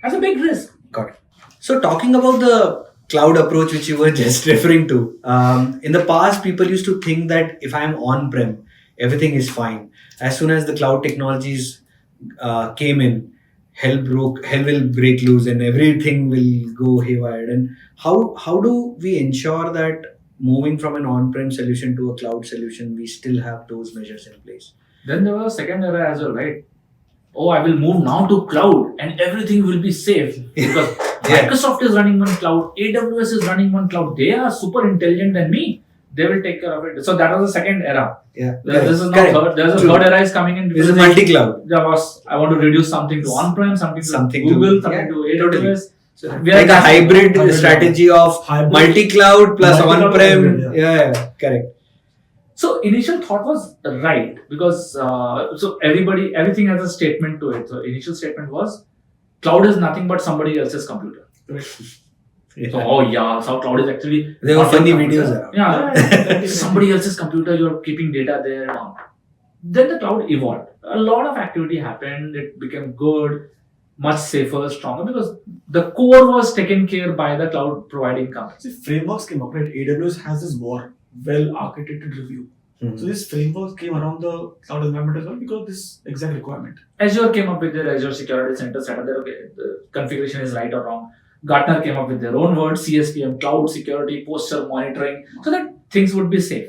Speaker 3: That's a big risk.
Speaker 2: Got it. So talking about the cloud approach which you were just referring to, in the past people used to think that if I'm on-prem, everything is fine. As soon as the cloud technologies came in, hell will break loose and everything will go haywire. And how do we ensure that moving from an on-prem solution to a cloud solution, we still have those measures in place?
Speaker 3: Then there was a second era as well, right? Oh, I will move now to cloud and everything will be safe because
Speaker 2: Yeah.
Speaker 3: Microsoft is running one cloud, AWS is running one cloud. They are super intelligent than me. They will take care of it. So that was the second era.
Speaker 2: Yeah.
Speaker 3: This is now
Speaker 2: Correct.
Speaker 3: third. There's a
Speaker 2: True.
Speaker 3: third era is coming in.
Speaker 2: This is
Speaker 3: because
Speaker 2: multi-cloud.
Speaker 3: There was I want to reduce something to on-prem, something
Speaker 2: Something
Speaker 3: to
Speaker 2: to-
Speaker 3: Google, something
Speaker 2: yeah,
Speaker 3: to AWS.
Speaker 2: totally.
Speaker 3: So we are
Speaker 2: Like a
Speaker 3: that-
Speaker 2: hybrid strategy of
Speaker 4: Hybrid.
Speaker 2: multi-cloud plus
Speaker 4: Multi-cloud
Speaker 2: on-prem.
Speaker 4: hybrid,
Speaker 2: Yeah, correct.
Speaker 3: So initial thought was right because so everything has a statement to it. So initial statement was cloud is nothing but somebody else's computer.
Speaker 2: Yeah.
Speaker 3: So so cloud is actually
Speaker 2: There were
Speaker 3: not your
Speaker 2: funny
Speaker 3: computer.
Speaker 2: videos around.
Speaker 3: Yeah, somebody else's computer. You're keeping data there. And all. Then the cloud evolved. A lot of activity happened. It became good, much safer, stronger because the core was taken care by the cloud providing companies.
Speaker 4: See, frameworks came up, right? AWS has this well architected review.
Speaker 2: Mhm.
Speaker 4: So these frameworks came around the cloud environment as well because this exact requirement.
Speaker 3: Azure came up with their Azure Security Center setup. The configuration is right or wrong. Gartner came up with their own word, CSPM, cloud security, posture monitoring, so that things would be safe.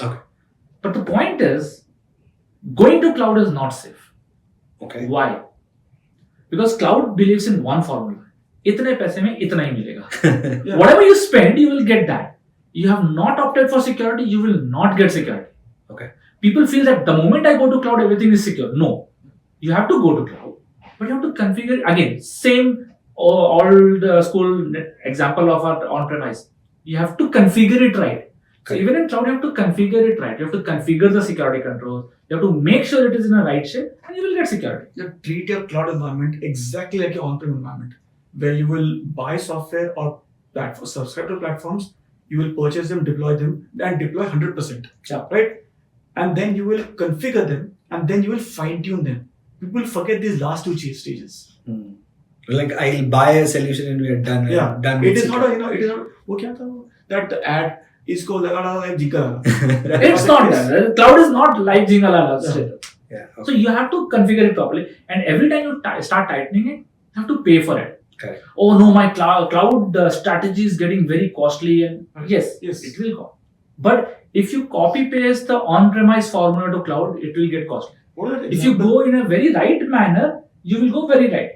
Speaker 2: Okay.
Speaker 3: But the point is, going to cloud is not safe.
Speaker 2: Okay.
Speaker 3: Why? Because cloud believes in one formula. इतने पैसे में इतना ही मिलेगा.
Speaker 4: Yeah.
Speaker 3: Whatever you spend, you will get that. You have not opted for security, you will not get security.
Speaker 2: Okay.
Speaker 3: People feel that the moment I go to cloud, everything is secure. No. You have to go to cloud, but you have to configure again. Same old school example of our on-premise. You have to configure it right. So
Speaker 2: Correct.
Speaker 3: even in cloud, you have to configure it right. You have to configure the security controls. You have to make sure it is in the right shape, and you will get security.
Speaker 4: You treat your cloud environment exactly like your on-prem environment, where you will buy software or subscribe to platforms, you will purchase them, deploy them, and deploy 100%.
Speaker 3: Yeah.
Speaker 4: Right? And then you will configure them, and then you will fine-tune them. People forget these last two stages.
Speaker 2: Hmm. Like I'll buy a solution and we are done.
Speaker 4: Yeah.
Speaker 2: Done.
Speaker 4: It
Speaker 2: with
Speaker 4: is not a,
Speaker 2: security.
Speaker 4: it is not, वो क्या था वो? That ad, इसको लगाना like जिका.
Speaker 3: It's not that. Cloud is not like Jingalala.
Speaker 2: Yeah.
Speaker 3: So
Speaker 2: Okay.
Speaker 3: you have to configure it properly, and every time you start tightening it, you have to pay for it.
Speaker 2: Correct.
Speaker 3: Oh no, my cloud strategy is getting very costly, and yes,
Speaker 4: Yes.
Speaker 3: it will go. But if you copy paste the on-premise formula to cloud, it will get costly.
Speaker 4: What are the
Speaker 3: If you
Speaker 4: examples?
Speaker 3: go in a very right manner, you will go very right.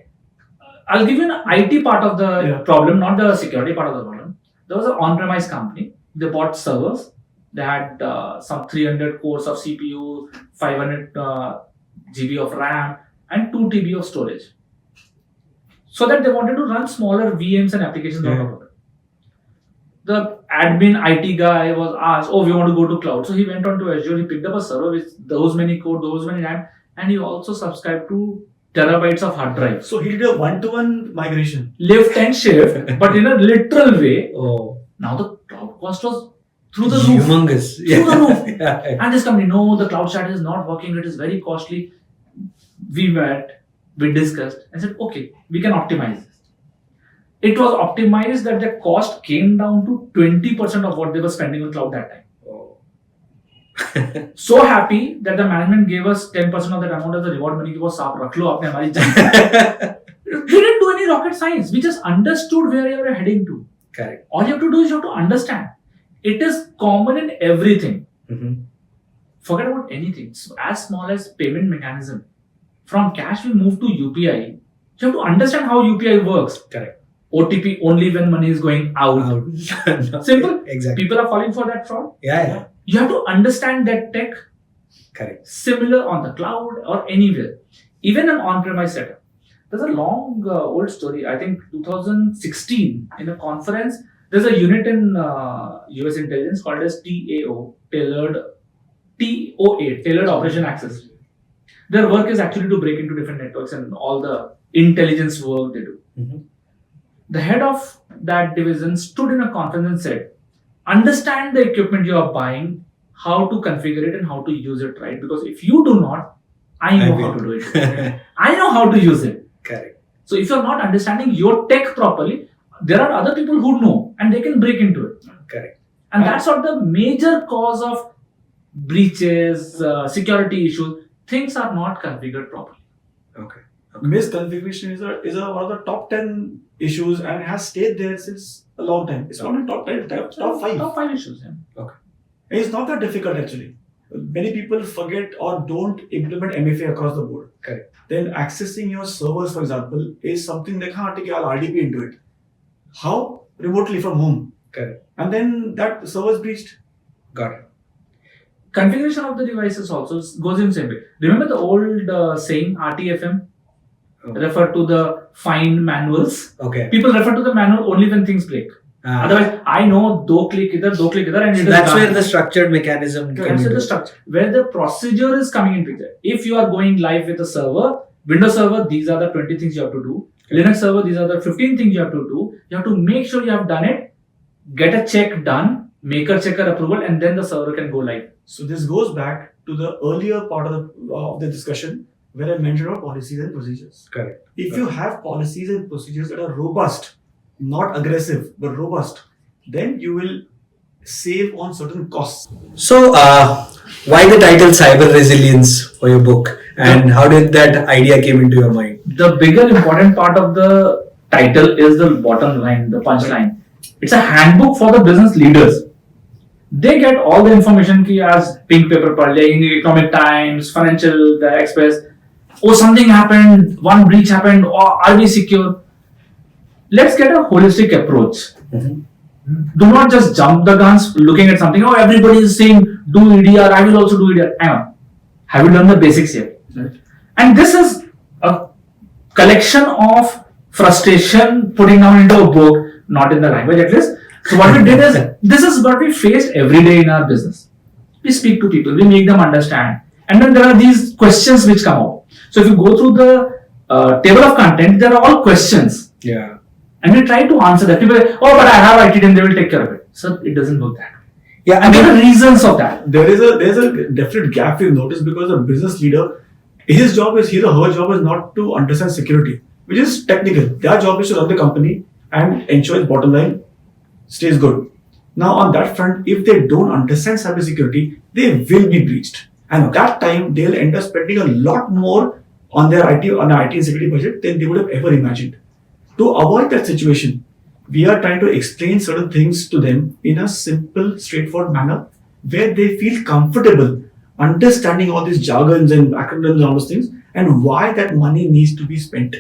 Speaker 3: I'll give you an IT part of the
Speaker 4: Yeah.
Speaker 3: problem, not the security part of the problem. There was an on-premise company. They bought servers. They had some 300 cores of CPU, 500 GB of RAM, and 2 TB of storage. So that they wanted to run smaller VMs and applications on top of it. The admin IT guy was asked, "Oh, we want to go to cloud." So he went on to Azure. He picked up a server with those many code, those many RAM, and he also subscribed to terabytes of hard drive.
Speaker 4: So he did a one-to-one migration.
Speaker 3: Lift and shift, but in a literal way.
Speaker 2: Oh.
Speaker 3: Now the cloud cost was through the roof.
Speaker 2: Humongous.
Speaker 3: Through the roof.
Speaker 2: Yeah.
Speaker 3: And this company, no, the cloud strategy is not working. It is very costly. We met, we discussed, and said, okay, we can optimize this. It was optimized that the cost came down to 20% of what they were spending on cloud that time.
Speaker 2: Oh.
Speaker 3: So happy that the management gave us 10% of that amount as the reward money. Was saap rakh lo, apne hamari jaan. We didn't do any rocket science. We just understood where you were heading to.
Speaker 2: Correct.
Speaker 3: All you have to do is you have to understand. It is common in everything.
Speaker 2: Mm-hmm.
Speaker 3: Forget about anything. So as small as payment mechanism. From cash we move to UPI. You have to understand how UPI works.
Speaker 2: Correct.
Speaker 3: OTP only when money is going out.
Speaker 2: No.
Speaker 3: Simple.
Speaker 2: Exactly.
Speaker 3: People are falling for that fraud.
Speaker 2: Yeah.
Speaker 3: You have to understand that tech.
Speaker 2: Correct.
Speaker 3: Similar on the cloud or anywhere. Even an on-premise setup. There's a long old story. I think 2016 in a conference. There's a unit in US intelligence called as Tailored Operation Access. Their work is actually to break into different networks and all the intelligence work they do.
Speaker 2: Mm-hmm.
Speaker 3: The head of that division stood in a conference and said, understand the equipment you are buying, how to configure it and how to use it right. Because if you do not, I know how to do it. I know how to use it.
Speaker 2: Correct.
Speaker 3: So if you're not understanding your tech properly, there are other people who know and they can break into it.
Speaker 2: Correct.
Speaker 3: And that's what the major cause of breaches, security issues. Things are not configured properly.
Speaker 2: Okay.
Speaker 4: Misconfiguration is one of the top 10 issues and has stayed there since a long time. It's not in top 10, top 5.
Speaker 3: Top 5 issues. Yeah.
Speaker 2: Okay.
Speaker 4: It's not that difficult actually. Many people forget or don't implement MFA across the board.
Speaker 2: Correct.
Speaker 4: Then accessing your servers, for example, is something like, take I'll RDP into it. How? Remotely from home.
Speaker 2: Correct.
Speaker 4: And then that server is breached.
Speaker 2: Got it.
Speaker 3: Configuration of the devices also goes in the same way. Remember the old saying RTFM?
Speaker 2: Oh.
Speaker 3: Refer to the fine manuals.
Speaker 2: Okay.
Speaker 3: People refer to the manual only when things break. Otherwise, I know do click idhar, and it is
Speaker 2: that's
Speaker 3: done.
Speaker 2: where the structured mechanism
Speaker 3: That's where the structure, where the procedure is coming in picture. If you are going live with a server, Windows server, these are the 20 things you have to do. Linux server, these are the 15 things you have to do. You have to make sure you have done it, get a check done, maker checker approval, and then the server can go live.
Speaker 4: So this goes back to the earlier part of the discussion where I mentioned about policies and procedures.
Speaker 2: Correct.
Speaker 4: If you have policies and procedures that are robust, not aggressive, but robust, then you will save on certain costs.
Speaker 2: So, why the title Cyber Resilience for your book? And how did that idea came into your mind?
Speaker 3: The bigger important part of the title is the bottom line, the punchline. It's a handbook for the business leaders. They get all the information as pink paper pad liya, in the Economic Times, Financial, the Express. Oh, something happened, one breach happened, or are we secure? Let's get a holistic approach.
Speaker 2: Mm-hmm.
Speaker 3: Do not just jump the guns looking at something. Oh, everybody is saying do EDR, I will also do EDR. Hang on. Have you done the basics here? Right. And this is a collection of frustration putting down into a book, not in the language at least. So what we did is, this is what we faced every day in our business. We speak to people, we make them understand. And then there are these questions which come out. So if you go through the table of content, there are all questions.
Speaker 2: Yeah.
Speaker 3: And we try to answer that. People say, oh, but I have IT team, they will take care of it. So it doesn't work that way.
Speaker 2: Yeah,
Speaker 3: And there are reasons of that.
Speaker 4: There's a definite gap we've noticed because a business leader, his or her job is not to understand security, which is technical. Their job is to run the company and ensure its bottom line stays good. Now on that front, if they don't understand cybersecurity, they will be breached. And at that time, they'll end up spending a lot more on their IT and security budget than they would have ever imagined. To avoid that situation, we are trying to explain certain things to them in a simple, straightforward manner where they feel comfortable understanding all these jargons and acronyms and all those things and why that money needs to be spent.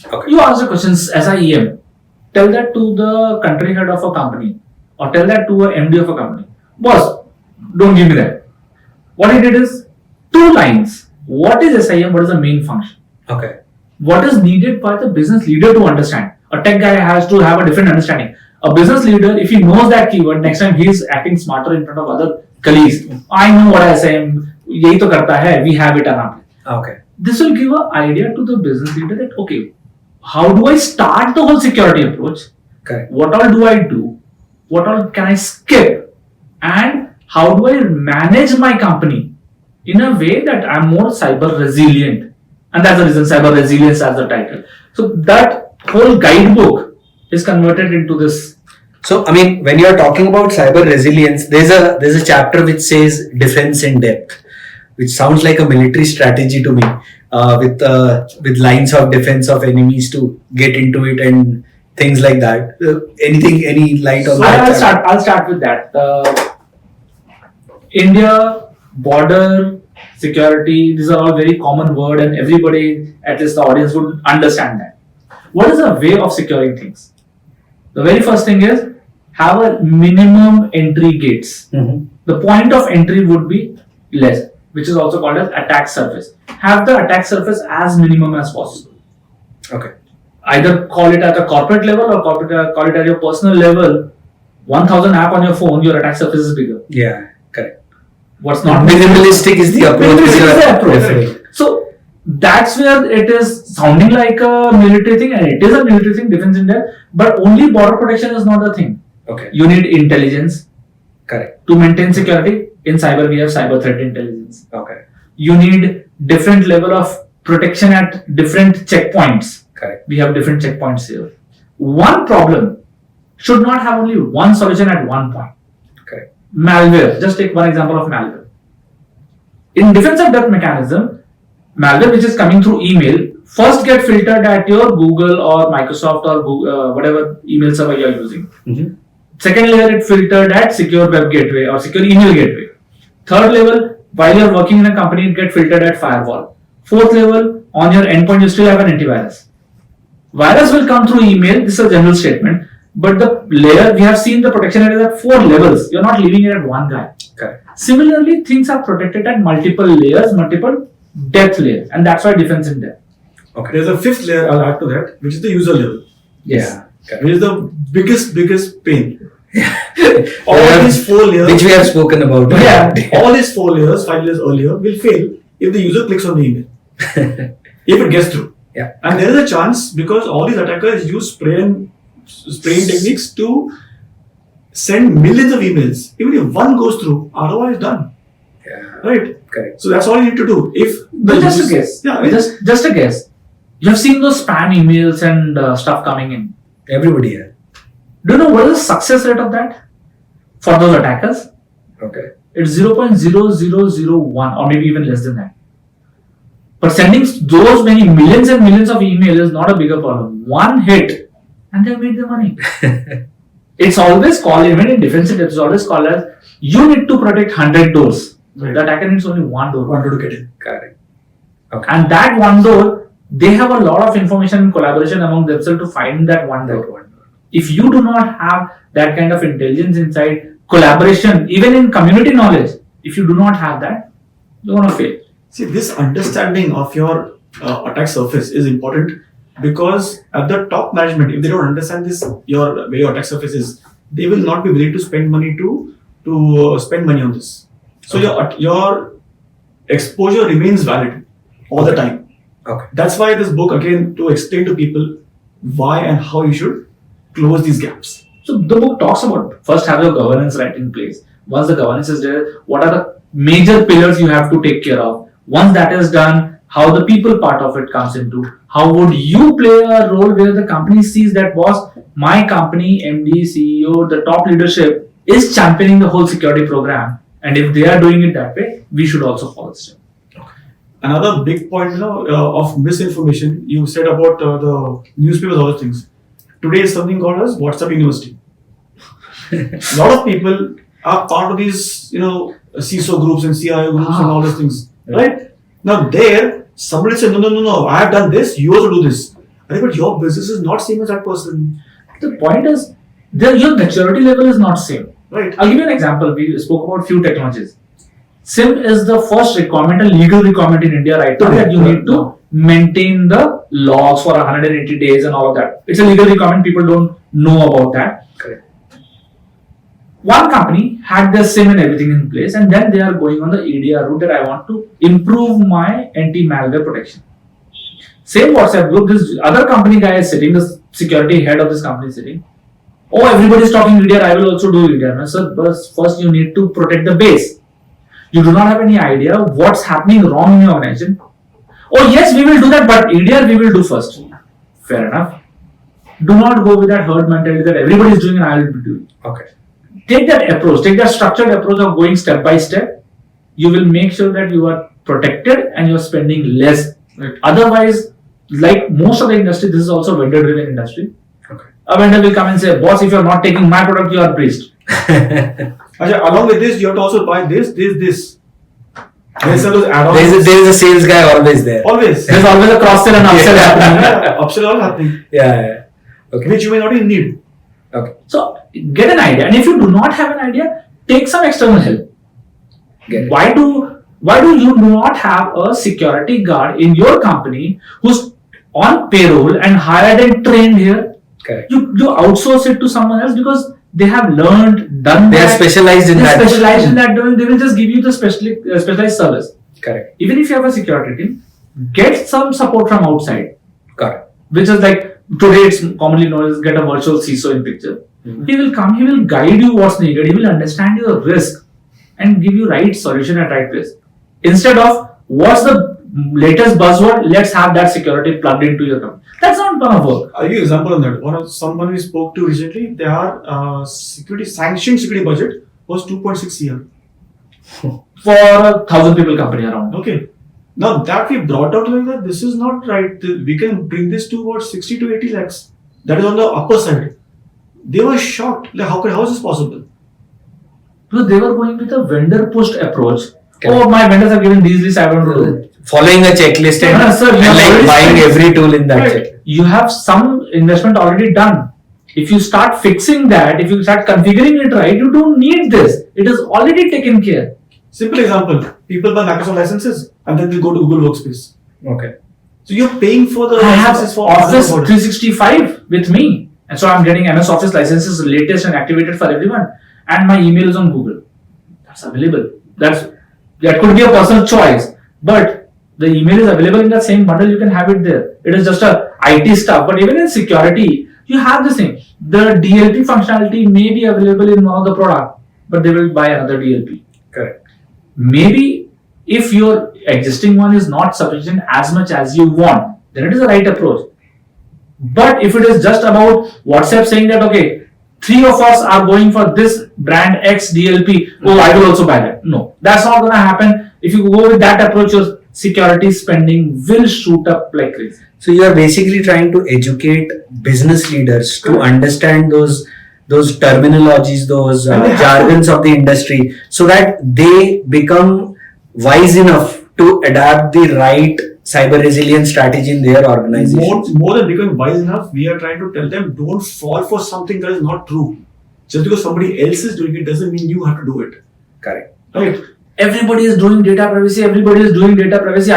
Speaker 3: Okay. You ask the questions as a EM. Tell that to the country head of a company or tell that to a MD of a company. Boss, don't give me that. What he did is 2 lines. What is SIM? What is the main function?
Speaker 2: Okay.
Speaker 3: What is needed by the business leader to understand? A tech guy has to have a different understanding. A business leader, if he knows that keyword, next time he is acting smarter in front of other colleagues. I know what SIM, yahi to karta hai, we have it on our plate.
Speaker 2: Okay.
Speaker 3: This will give an idea to the business leader that, okay, how do I start the whole security approach?
Speaker 2: Correct.
Speaker 3: What all do I do? What all can I skip? And how do I manage my company in a way that I'm more cyber resilient? And that's the reason Cyber Resilience as the title. So that whole guidebook is converted into this.
Speaker 2: So, I mean, when you're talking about cyber resilience, there's a chapter which says defense in depth, which sounds like a military strategy to me, with lines of defense of enemies to get into it and things like that. Any light on that?
Speaker 3: I'll start with that. India, border, security, these are all very common word and everybody, at least the audience, would understand that. What is a way of securing things? The very first thing is have a minimum entry gates.
Speaker 2: Mm-hmm.
Speaker 3: The point of entry would be less, which is also called as attack surface. Have the attack surface as minimum as possible.
Speaker 2: Okay.
Speaker 3: Either call it at a corporate level or call it at your personal level. 1,000 app on your phone, your attack surface is bigger.
Speaker 2: Yeah, correct.
Speaker 3: What's not
Speaker 2: Minimalistic is the approach.
Speaker 3: Minimalistic is the approach.
Speaker 2: Definitely.
Speaker 3: So that's where it is sounding like a military thing, and it is a military thing, defense in there. But only border protection is not the thing.
Speaker 2: Okay.
Speaker 3: You need intelligence.
Speaker 2: Correct.
Speaker 3: To maintain security. In cyber, we have cyber threat intelligence.
Speaker 2: Okay.
Speaker 3: You need different level of protection at different checkpoints.
Speaker 2: Correct.
Speaker 3: We have different checkpoints here. One problem should not have only one solution at one point.
Speaker 2: Correct.
Speaker 3: Malware. Just take one example of malware. In defense of that mechanism, malware which is coming through email first get filtered at your Google or Microsoft or Google, whatever email server you are using.
Speaker 2: Mm-hmm.
Speaker 3: Second layer, it filtered at secure web gateway or secure email gateway. Third level, while you are working in a company, it get filtered at firewall. Fourth level, on your endpoint, you still have an antivirus. Virus will come through email. This is a general statement. But the layer, we have seen the protection is at 4 levels. You're not leaving it at one guy.
Speaker 2: Okay.
Speaker 3: Similarly, things are protected at multiple layers, multiple depth layers. And that's why defense in there.
Speaker 2: Okay.
Speaker 4: There's a fifth layer I'll add to that, which is the user level.
Speaker 2: Yeah.
Speaker 4: Which is the biggest pain. All these 4 layers,
Speaker 2: which we have spoken about.
Speaker 3: Yeah.
Speaker 4: all these 4 layers, 5 layers earlier, will fail if the user clicks on the email. If it gets through.
Speaker 2: Yeah.
Speaker 4: And there is a chance because all these attackers use spraying techniques to send millions of emails. Even if one goes through, ROI is done.
Speaker 2: Yeah.
Speaker 4: Right?
Speaker 2: Correct.
Speaker 4: So that's all you need to do. If
Speaker 3: But just a guess.
Speaker 4: Yeah.
Speaker 3: Just a guess. You have seen those spam emails and stuff coming in.
Speaker 2: Everybody here.
Speaker 3: Do you know what is the success rate of that for those attackers?
Speaker 2: Okay.
Speaker 3: It's 0.0001 or maybe even less than that. But sending those many millions and millions of emails is not a bigger problem. One hit and they made the money. It's always called, even in defense, it's always called as you need to protect 100 doors.
Speaker 4: Right.
Speaker 3: The attacker needs only one door.
Speaker 4: One to get in.
Speaker 2: Correct.
Speaker 3: And that one door, they have a lot of information and collaboration among themselves to find that one door. If you do not have that kind of intelligence inside, collaboration, even in community knowledge, if you do not have that, you're going to fail.
Speaker 4: See, this understanding of your attack surface is important because at the top management, if they don't understand this, your way your attack surface is, they will not be willing to spend money to spend money on this. So your exposure remains valid all the time.
Speaker 2: Okay.
Speaker 4: That's why this book, again, to explain to people why and how you should close these gaps.
Speaker 3: So the book talks about first have your governance right in place. Once the governance is there, what are the major pillars you have to take care of? Once that is done, how the people part of it comes into. How would you play a role where the company sees that boss, my company, MD, CEO, the top leadership is championing the whole security program. And if they are doing it that way, we should also follow the step.
Speaker 4: Another big point of misinformation, you said about the newspapers, all those things. Today is something called as WhatsApp University. A lot of people are part of these, CISO groups and CIO groups and all those things, right? Now there, somebody said, no, I have done this, you also do this. But your business is not same as that person.
Speaker 3: The point is, your maturity level is not same.
Speaker 4: Right.
Speaker 3: I'll give you an example. We spoke about few technologies. SIM is the first requirement, a legal requirement in India right now, that you need to maintain the logs for 180 days and all of that. It's a legal requirement. People don't know about that.
Speaker 2: Correct.
Speaker 3: One company had their SIM and everything in place, and then they are going on the EDR route that I want to improve my anti-malware protection. Same WhatsApp group, this other company guy is sitting, the security head of this company is sitting. Oh, everybody is talking EDR, I will also do EDR. Sir, first you need to protect the base. You do not have any idea what's happening wrong in your organization. Oh yes, we will do that, but EDR we will do first. Fair enough. Do not go with that herd mentality that everybody is doing and I will be doing.
Speaker 2: Okay.
Speaker 3: Take that approach, take that structured approach of going step by step. You will make sure that you are protected and you are spending less. Right. Otherwise, like most of the industry, this is also a vendor-driven industry.
Speaker 2: Okay.
Speaker 3: A vendor will come and say, boss, if you are not taking my product, you are breached.
Speaker 4: Along with this, you have to also buy this. There's those add-ons.
Speaker 2: There is a sales guy always there.
Speaker 4: Always.
Speaker 3: There's always a cross-sell and upsell happening.
Speaker 4: Upsell all happening.
Speaker 2: Yeah. Okay.
Speaker 4: Which you may not even need.
Speaker 2: Okay.
Speaker 3: So, get an idea. And if you do not have an idea, take some external help. Why do you not have a security guard in your company who's on payroll and hired and trained here.
Speaker 2: Correct.
Speaker 3: You outsource it to someone else because they have learned, done
Speaker 2: They
Speaker 3: that.
Speaker 2: are specialized in that.
Speaker 3: Specialized in that domain. They will just give you the specialized service.
Speaker 2: Correct.
Speaker 3: Even if you have a security team, get some support from outside.
Speaker 2: Correct.
Speaker 3: Which is like today it's commonly known as get a virtual CISO in picture.
Speaker 2: Mm-hmm.
Speaker 3: He will come, he will guide you what's needed, he will understand your risk and give you right solution at right place. Instead of what's the latest buzzword, let's have that security plugged into your company. That's not gonna work.
Speaker 4: I'll give you an example on that. Someone we spoke to recently, their sanctioned security budget was 2.6 CR.
Speaker 3: For 1,000 people company around.
Speaker 4: Okay. Now that we brought out like that, this is not right. We can bring this to about 60 to 80 lakhs. That is on the upper side. They were shocked. Like, how is this possible?
Speaker 3: Because they were going with a vendor pushed approach.
Speaker 2: Okay.
Speaker 3: Oh, my vendors have given these lists, I don't do.
Speaker 2: Following a checklist and,
Speaker 3: Sir, you
Speaker 2: and
Speaker 3: have
Speaker 2: like
Speaker 3: already
Speaker 2: buying
Speaker 3: spent-
Speaker 2: every tool in that
Speaker 3: Right.
Speaker 2: checklist.
Speaker 3: You have some investment already done. If you start fixing that, if you start configuring it right, you don't need this. It is already taken care.
Speaker 4: Simple example. People buy Microsoft licenses and then they go to Google Workspace.
Speaker 2: Okay.
Speaker 4: So you're paying for the
Speaker 3: I have
Speaker 4: licenses for
Speaker 3: Office
Speaker 4: other
Speaker 3: 365 with me. And so I'm getting MS Office licenses latest and activated for everyone. And my email is on Google. That's available. That could be a personal choice. But the email is available in that same bundle. You can have it there. It is just a IT stuff. But even in security, you have the same. The DLP functionality may be available in one of the product, but they will buy another DLP.
Speaker 2: Correct.
Speaker 3: Maybe if your existing one is not sufficient as much as you want, then it is the right approach. But if it is just about WhatsApp saying that, okay, 3 of us are going for this brand X DLP, oh, I will also buy that. No, that's not going to happen. If you go with that approach, your security spending will shoot up like crazy.
Speaker 2: So you are basically trying to educate business leaders to understand those terminologies, those
Speaker 4: And they have
Speaker 2: jargons of the industry, so that they become wise enough to adapt the right cyber resilience strategy in their organization.
Speaker 4: More than becoming wise enough, we are trying to tell them don't fall for something that is not true. Just because somebody else is doing it doesn't mean you have to do it.
Speaker 2: Correct.
Speaker 4: Right?
Speaker 3: Everybody is doing data privacy, I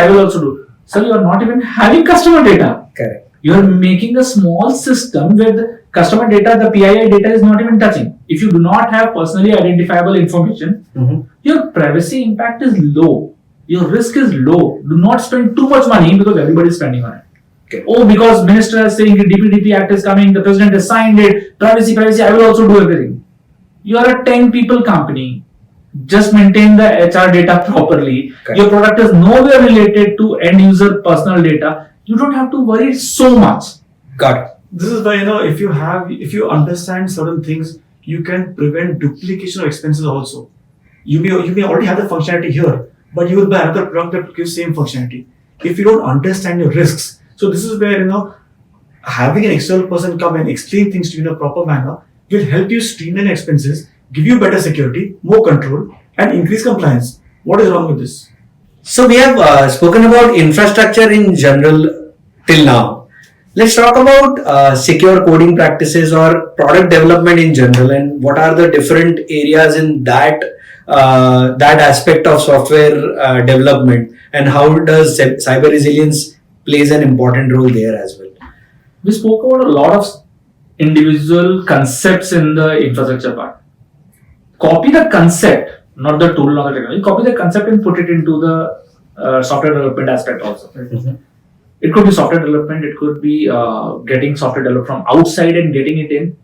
Speaker 3: will also do. So you are not even having customer data.
Speaker 2: Correct.
Speaker 3: You are making a small system where the customer data, the PII data is not even touching. If you do not have personally identifiable information, your privacy impact is low. Your risk is low. Do not spend too much money because everybody is spending on it.
Speaker 2: Okay.
Speaker 3: Oh, because minister is saying the DPDP Act is coming, the president has signed it, privacy, I will also do everything. You are a 10 people company. Just maintain the HR data properly.
Speaker 2: Okay.
Speaker 3: Your product is nowhere related to end user personal data. You don't have to worry so much.
Speaker 2: Got it.
Speaker 4: This is why, if you understand certain things, you can prevent duplication of expenses also. You may already have the functionality here, but you will buy another product that gives same functionality. If you don't understand your risks, so this is where, having an external person come and explain things to you in a proper manner will help you streamline expenses, give you better security, more control, and increase compliance. What is wrong with this?
Speaker 2: So we have spoken about infrastructure in general till now. Let's talk about secure coding practices or product development in general, and what are the different areas in that aspect of software development, and how does cyber resilience plays an important role there as well.
Speaker 3: We spoke about a lot of individual concepts in the infrastructure part. Copy the concept, not the tool, not the technology. Copy the concept and put it into the software development aspect also.
Speaker 2: Mm-hmm.
Speaker 3: It could be software development. It could be getting software developed from outside and getting it in.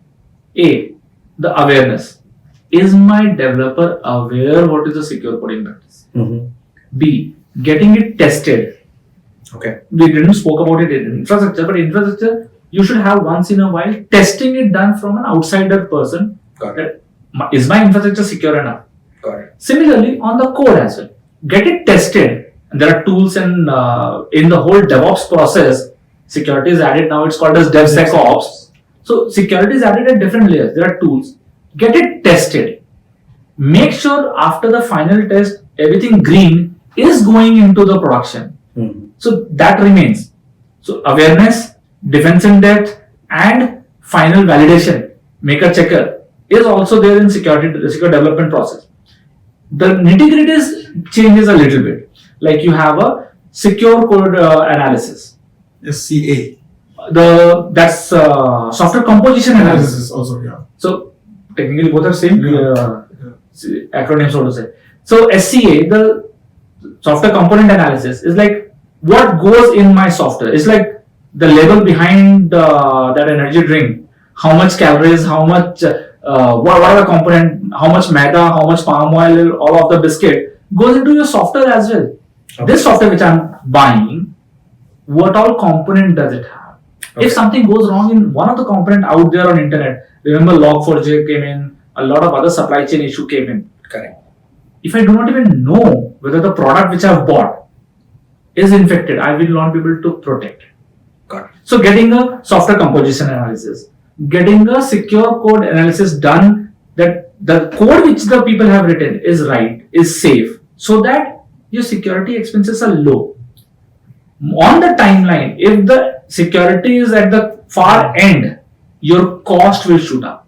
Speaker 3: A, the awareness. Is my developer aware what is the secure coding practice?
Speaker 2: Mm-hmm.
Speaker 3: B, getting it tested.
Speaker 2: Okay.
Speaker 3: We didn't spoke about it in infrastructure, but infrastructure you should have once in a while testing it done from an outsider person.
Speaker 2: Got it.
Speaker 3: Is my infrastructure secure enough?
Speaker 2: Got it.
Speaker 3: Similarly, on the code as well, get it tested. There are tools and in the whole DevOps process, security is added now. It's called as DevSecOps. So security is added at different layers. There are tools. Get it tested. Make sure after the final test, everything green is going into the production.
Speaker 2: Mm-hmm.
Speaker 3: So that remains. So awareness, defense in depth, and final validation, maker checker, is also there in security, the secure development process. The nitty-gritty changes a little bit. Like you have a secure code analysis.
Speaker 4: SCA.
Speaker 3: That's software composition analysis.
Speaker 4: Analysis also, yeah.
Speaker 3: So technically both are same
Speaker 4: Yeah.
Speaker 3: acronyms, so to say. So SCA, the software component analysis, is like what goes in my software. It's like the label behind that energy drink. How much calories, how much, what are the component, how much maida, how much palm oil, all of the biscuit goes into your software as well.
Speaker 2: Okay.
Speaker 3: This software which I'm buying, what all component does it have?
Speaker 2: Okay.
Speaker 3: If something goes wrong in one of the component out there on internet, remember Log4j came in, a lot of other supply chain issue came in.
Speaker 2: Correct.
Speaker 3: If I do not even know whether the product which I've bought is infected, I will not be able to protect it.
Speaker 2: Got it.
Speaker 3: So getting a software composition analysis, getting a secure code analysis done, that the code which the people have written is right, is safe, so that your security expenses are low. On the timeline, if the security is at the far end, your cost will shoot up.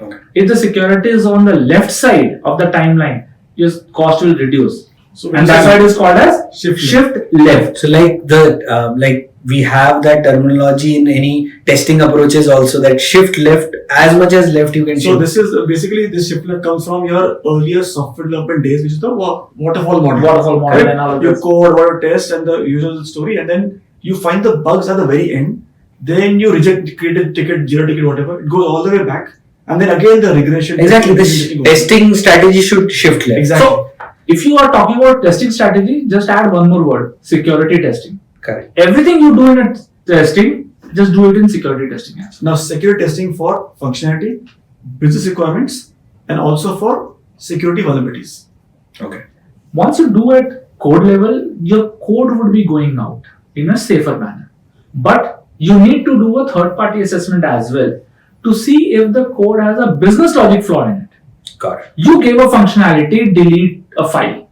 Speaker 2: Okay.
Speaker 3: If the security is on the left side of the timeline, your cost will reduce.
Speaker 4: So
Speaker 3: And that's why it is called as
Speaker 4: shift
Speaker 3: left.
Speaker 2: So like we have that terminology in any testing approaches also, that shift left, as much as left you can
Speaker 4: So
Speaker 2: shift.
Speaker 4: this is basically, this shift left comes from your earlier software development days, which is the waterfall model.
Speaker 3: Waterfall model
Speaker 4: Correct?
Speaker 3: and all of
Speaker 4: You
Speaker 3: this.
Speaker 4: code, whatever test, and the usual story, and then you find the bugs at the very end. Then you create a ticket, zero ticket, whatever. It goes all the way back, and then again the regression.
Speaker 2: Exactly, this testing strategy should shift left.
Speaker 4: Exactly.
Speaker 3: So, if you are talking about testing strategy, just add one more word: security testing.
Speaker 2: Correct.
Speaker 3: Everything you do in a testing, just do it in security testing.
Speaker 4: Now, security testing for functionality, business requirements, and also for security vulnerabilities.
Speaker 2: Okay.
Speaker 3: Once you do at code level, your code would be going out in a safer manner. But you need to do a third-party assessment as well to see if the code has a business logic flaw in it.
Speaker 2: Got it.
Speaker 3: You gave a functionality, delete a file.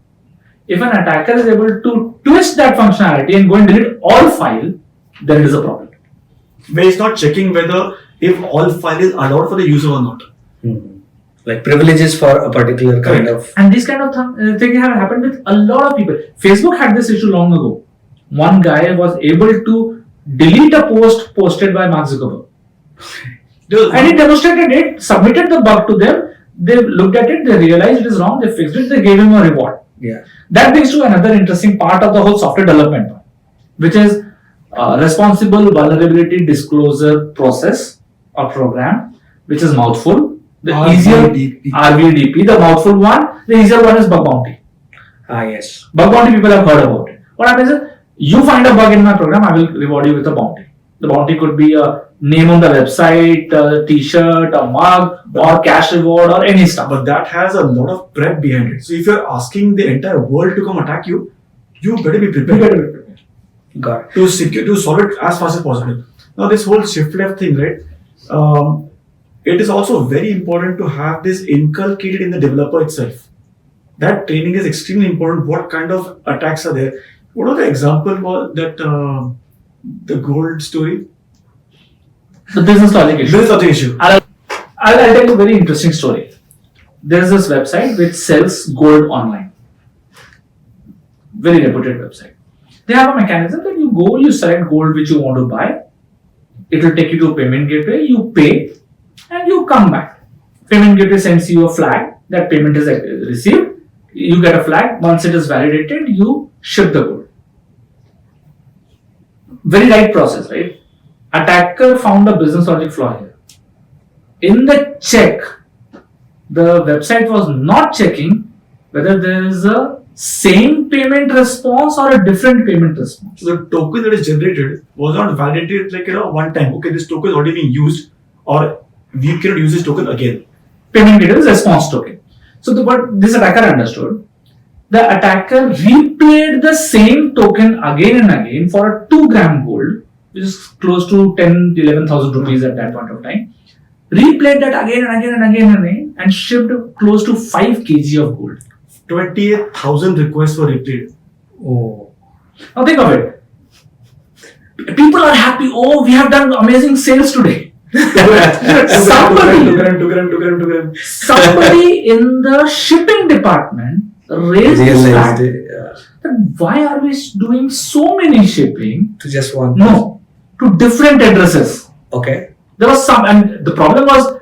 Speaker 3: If an attacker is able to twist that functionality and go and delete all file, then it is a problem.
Speaker 4: Where it's not checking whether if all file is allowed for the user or not.
Speaker 2: Mhm. Like privileges for a particular kind of.
Speaker 3: And this kind of thing have happened with a lot of people. Facebook had this issue long ago. One guy was able to delete a post posted by Mark Zuckerberg. And he demonstrated it, submitted the bug to them. They looked at it, they realized it is wrong, they fixed it, they gave him a reward.
Speaker 2: Yeah.
Speaker 3: That brings to another interesting part of the whole software development, which is responsible vulnerability disclosure process or program, which is mouthful. The easier RVDP, the mouthful one, the easier one is bug bounty.
Speaker 2: Yes.
Speaker 3: Bug bounty, people have heard about it. What happens is, you find a bug in my program, I will reward you with a bounty. The bounty could be a name on the website, a t-shirt, a mug, or cash reward, or any stuff.
Speaker 4: But that has a lot of prep behind it. So if you're asking the entire world to come attack you, you better be prepared.
Speaker 2: Got it.
Speaker 4: To solve it as fast as possible. Now this whole shift left thing, right? It is also very important to have this inculcated in the developer itself. That training is extremely important. What kind of attacks are there? What was the example that the gold story?
Speaker 3: The business logic issue.
Speaker 4: Business logic issue.
Speaker 3: I'll tell you a very interesting story. There is this website which sells gold online. Very reputed website. They have a mechanism that you go, you select gold which you want to buy. It will take you to a payment gateway, you pay, and you come back. Payment gateway sends you a flag that payment is received. You get a flag. Once it is validated, you ship the gold. Very right process, right? Attacker found a business logic flaw here. In the check, the website was not checking whether there is a same payment response or a different payment response.
Speaker 4: So the token that is generated was not validated like one time. Okay, this token is already being used, or we cannot use this token again.
Speaker 3: Payment gateway is response token. So what this attacker understood, the attacker replayed the same token again and again for a 2 gram gold, which is close to 11,000 rupees at that point of time. Replayed that again and again and again and again, and shipped close to 5 kg of gold.
Speaker 4: 28,000 requests were replayed.
Speaker 2: Oh.
Speaker 3: Now think of it. People are happy. Oh, we have done amazing sales today. Somebody in the shipping department raised
Speaker 2: Realized
Speaker 3: that why are we doing so many shipping?
Speaker 2: To just one.
Speaker 3: No, to different addresses.
Speaker 2: Okay.
Speaker 3: There was some, and the problem was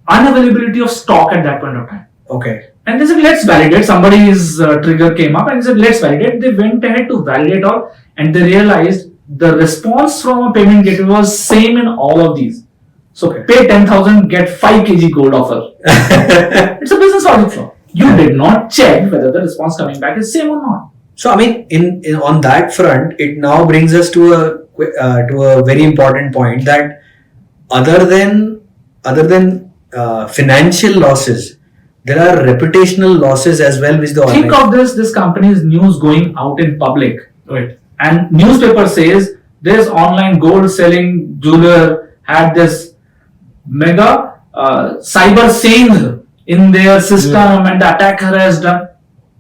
Speaker 3: unavailability of stock at that point of time.
Speaker 2: Okay.
Speaker 3: And they said, let's validate. Somebody's trigger came up and they said, let's validate. They went ahead to validate all, and they realized the response from a payment gateway was same in all of these. So pay 10,000, get 5 kg gold offer. It's a business logic flaw. You did not check whether the response coming back is same or not.
Speaker 2: So I mean, in on that front, it now brings us to a very important point that other than financial losses, there are reputational losses as well, which the
Speaker 3: think of this company's news going out in public,
Speaker 4: Right.
Speaker 3: and newspaper says this online gold selling jeweler had this mega cyber saying in their system and the attacker has done.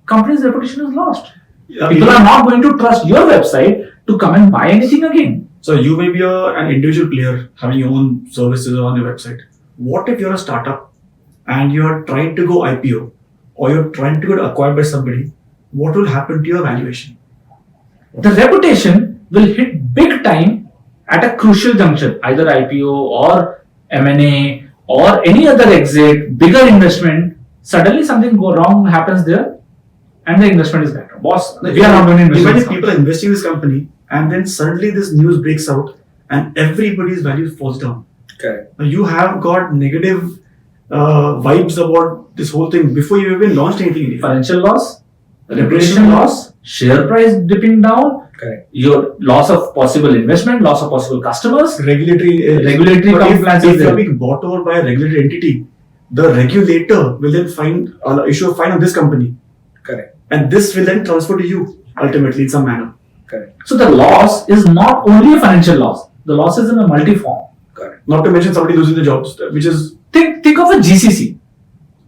Speaker 3: Company's reputation is lost. People are not going to trust your website to come and buy anything again.
Speaker 4: So you may be an individual player having your own services on your website. What if you're a startup and you're trying to go IPO or you're trying to get acquired by somebody? What will happen to your valuation?
Speaker 3: The reputation will hit big time at a crucial junction, either IPO or M&A or any other exit, bigger investment. Suddenly something wrong happens there and the investment is back. Boss, we are not going to invest.
Speaker 4: Imagine people are investing in this company and then suddenly this news breaks out and everybody's value falls down.
Speaker 2: Okay.
Speaker 4: Now you have got negative vibes about this whole thing before you even launched anything.
Speaker 3: Financial loss, reputation loss, share price dipping down,
Speaker 2: Correct.
Speaker 3: your loss of possible investment, loss of possible customers,
Speaker 4: Regulatory
Speaker 3: compliance.
Speaker 4: If you're being bought over by a regulatory entity, the regulator will then issue a fine on this company.
Speaker 2: Correct.
Speaker 4: And this will then transfer to you ultimately in some manner.
Speaker 2: Correct.
Speaker 3: So the loss is not only a financial loss, the loss is in a multi-form.
Speaker 2: Correct.
Speaker 4: Not to mention somebody losing the jobs, which is
Speaker 3: Think of a GCC.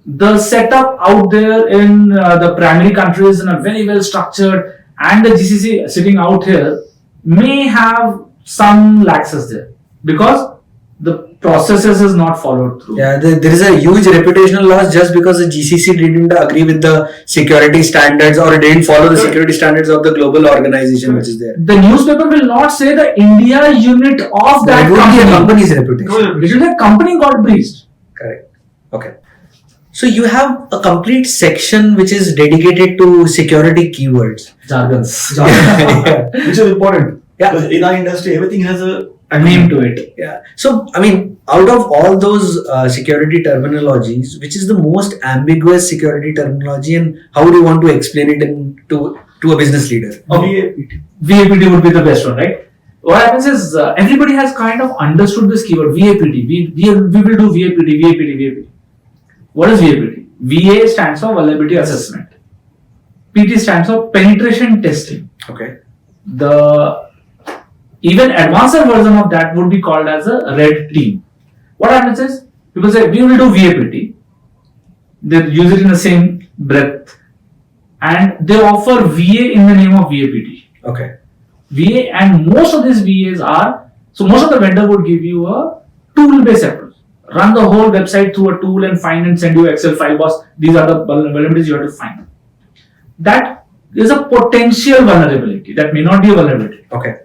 Speaker 3: The setup out there in the primary countries in a very well structured, and the GCC sitting out here may have some laxes there because the processes is not followed through.
Speaker 2: Yeah, there is a huge reputational loss just because the GCC didn't agree with the security standards or didn't follow the security standards of the global organization which is there.
Speaker 3: The newspaper will not say the India unit of that
Speaker 2: That would be a company's reputation.
Speaker 3: It is a company got breached.
Speaker 2: Correct. Okay. So you have a complete section which is dedicated to security keywords.
Speaker 3: Jargons.
Speaker 4: which is important.
Speaker 2: Yeah.
Speaker 4: Because in our industry, everything has a
Speaker 3: Name to it.
Speaker 2: Yeah. So, I mean, out of all those security terminologies, which is the most ambiguous security terminology and how do you want to explain it to a business leader?
Speaker 3: VAPT would be the best one, right? What happens is everybody has kind of understood this keyword VAPT. We will do VAPT. What is VAPT? VA stands for vulnerability assessment. PT stands for penetration testing.
Speaker 2: Okay.
Speaker 3: The even advanced version of that would be called as a red team. What happens is people say we will do VAPT. They use it in the same breath, and they offer VA in the name of VAPT.
Speaker 2: Okay.
Speaker 3: VA, and most of these VAs are, so most of the vendor would give you a tool-based approach. Run the whole website through a tool and find and send you Excel file, boss. These are the vulnerabilities you have to find. That is a potential vulnerability. That may not be a vulnerability.
Speaker 2: Okay.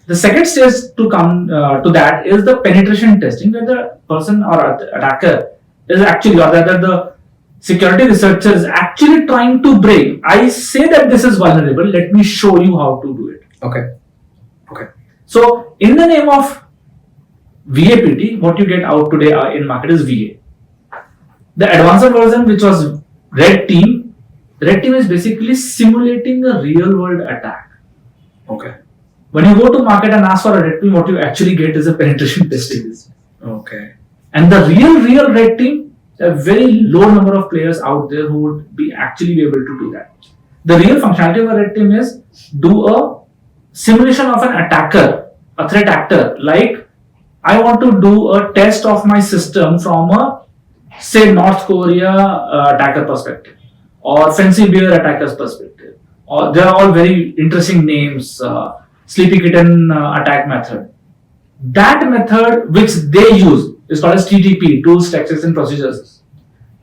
Speaker 3: The second stage to come to that is the penetration testing, where the person or attacker is actually, or rather the security researcher is actually trying to break. I say that this is vulnerable. Let me show you how to do it.
Speaker 2: Okay. Okay.
Speaker 3: So, in the name of VAPT, what you get out today in market is VA. The advanced version, which was Red Team is basically simulating a real world attack.
Speaker 2: Okay.
Speaker 3: When you go to market and ask for a Red Team, what you actually get is a penetration testing.
Speaker 2: Okay.
Speaker 3: And the real Red Team, a very low number of players out there who would be actually be able to do that. The real functionality of a Red Team is do a simulation of an attacker, a threat actor. Like, I want to do a test of my system from a, say, North Korea attacker perspective, or Fancy Bear attacker's perspective. Or they are all very interesting names. Sleepy Kitten attack method. That method which they use is called as TTP, Tools, Tactics and Procedures.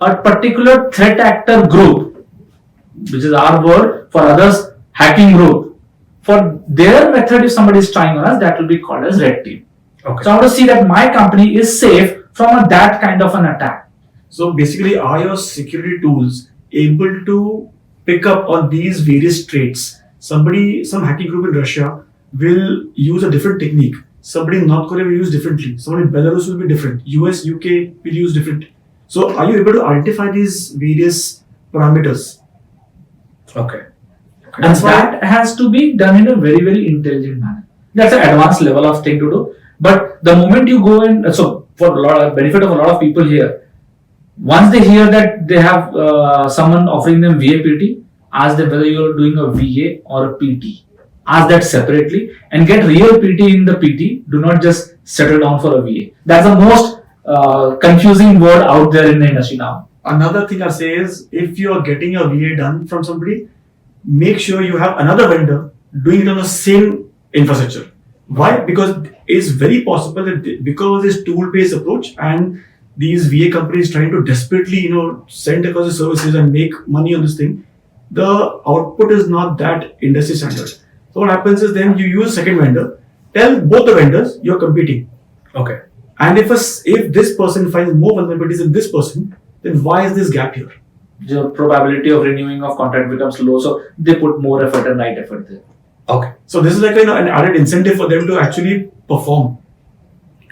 Speaker 3: A particular threat actor group, which is our word, for others, hacking group, For their method, if somebody is trying on us, that will be called as red team.
Speaker 2: Okay.
Speaker 3: So I want to see that my company is safe from that kind of an attack.
Speaker 4: So basically, are your security tools able to pick up on these various traits? Some hacking group in Russia will use a different technique. Somebody in North Korea will use differently. Somebody in Belarus will be different. US, UK will use different. So are you able to identify these various parameters?
Speaker 2: Okay.
Speaker 3: And that has to be done in a very, very intelligent manner. That's an advanced level of thing to do. But the moment you go in, so for benefit of a lot of people here, once they hear that they have someone offering them VAPT, ask them whether you're doing a VA or a PT. Ask that separately and get real PT in the PT. Do not just settle down for a VA. That's the most confusing word out there in the industry now.
Speaker 4: Another thing I say is, if you are getting a VA done from somebody, make sure you have another vendor doing it on the same infrastructure. Why? Because it's very possible that because of this tool-based approach and these VA companies trying to desperately, send across the services and make money on this thing, the output is not that industry standard. So what happens is then you use second vendor, tell both the vendors you're competing.
Speaker 2: Okay.
Speaker 4: And if this person finds more vulnerabilities than this person, then why is this gap here?
Speaker 3: The probability of renewing of contract becomes low, so they put more effort and right effort there.
Speaker 2: Okay.
Speaker 4: So this is like an added incentive for them to actually perform.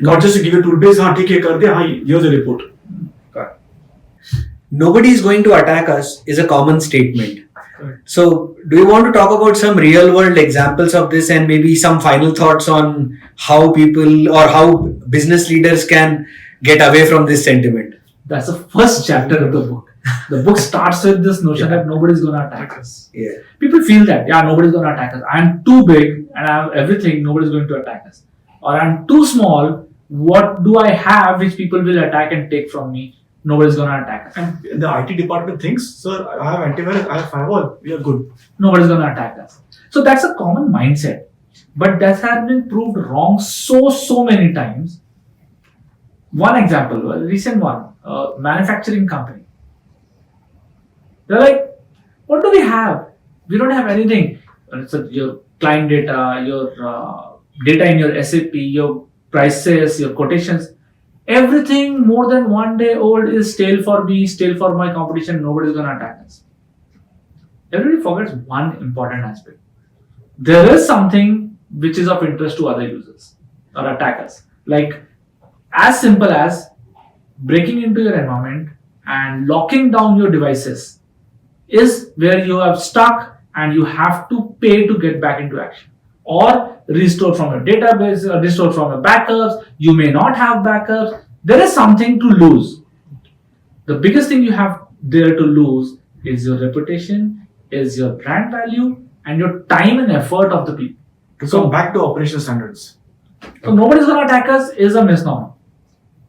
Speaker 4: Not just to give a tool base, here's a report.
Speaker 2: Nobody is going to attack us is a common statement.
Speaker 4: Correct.
Speaker 2: So do you want to talk about some real world examples of this and maybe some final thoughts on how people or how business leaders can get away from this sentiment?
Speaker 3: That's the first chapter of the book. The book starts with this notion that nobody's going to attack us.
Speaker 2: Yeah.
Speaker 3: People feel that, nobody's going to attack us. I'm too big and I have everything, nobody's going to attack us. Or I'm too small, what do I have which people will attack and take from me? Nobody's going to attack us.
Speaker 4: And the IT department thinks, sir, I have antivirus, I have firewall, we are good.
Speaker 3: Nobody's going to attack us. So that's a common mindset. But that has been proved wrong so many times. One example, a recent one, manufacturing company. They're like, what do we have? We don't have anything. It's your client data, your data in your SAP, your prices, your quotations. Everything more than 1 day old is stale for me, stale for my competition. Nobody's going to attack us. Everybody forgets one important aspect. There is something which is of interest to other users or attackers. Like as simple as breaking into your environment and locking down your devices is where you have stuck and you have to pay to get back into action. Or restore from your database, or restore from your backups. You may not have backups. There is something to lose. The biggest thing you have there to lose is your reputation, is your brand value, and your time and effort of the people.
Speaker 4: So back to operational standards.
Speaker 3: So nobody's going to attack us is a misnomer.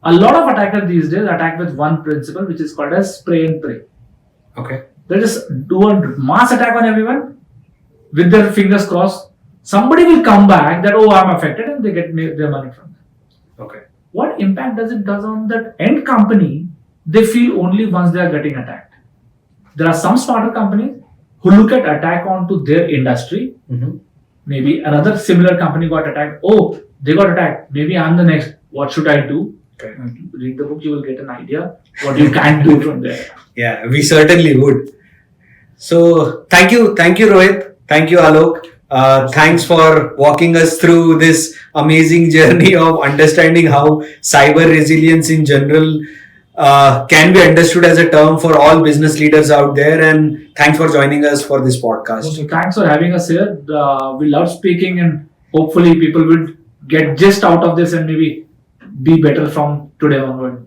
Speaker 3: A lot of attackers these days attack with one principle, which is called as spray and pray.
Speaker 2: Okay.
Speaker 3: They just do a mass attack on everyone with their fingers crossed. Somebody will come back that, I'm affected, and they get their money from that.
Speaker 2: Okay.
Speaker 3: What impact does it on that end company? They feel only once they are getting attacked. There are some smarter companies who look at attack onto their industry.
Speaker 2: Mm-hmm.
Speaker 3: Maybe another similar company got attacked. They got attacked. Maybe I'm the next. What should I do?
Speaker 2: Okay.
Speaker 3: Read the book, you will get an idea what you can do from there.
Speaker 2: Yeah, we certainly would. So thank you, Rohit. Thank you, Aalok. Thanks for walking us through this amazing journey of understanding how cyber resilience in general can be understood as a term for all business leaders out there. And thanks for joining us for this podcast.
Speaker 3: Okay, thanks for having us here. We love speaking, and hopefully people will get gist out of this and maybe be better from today onward.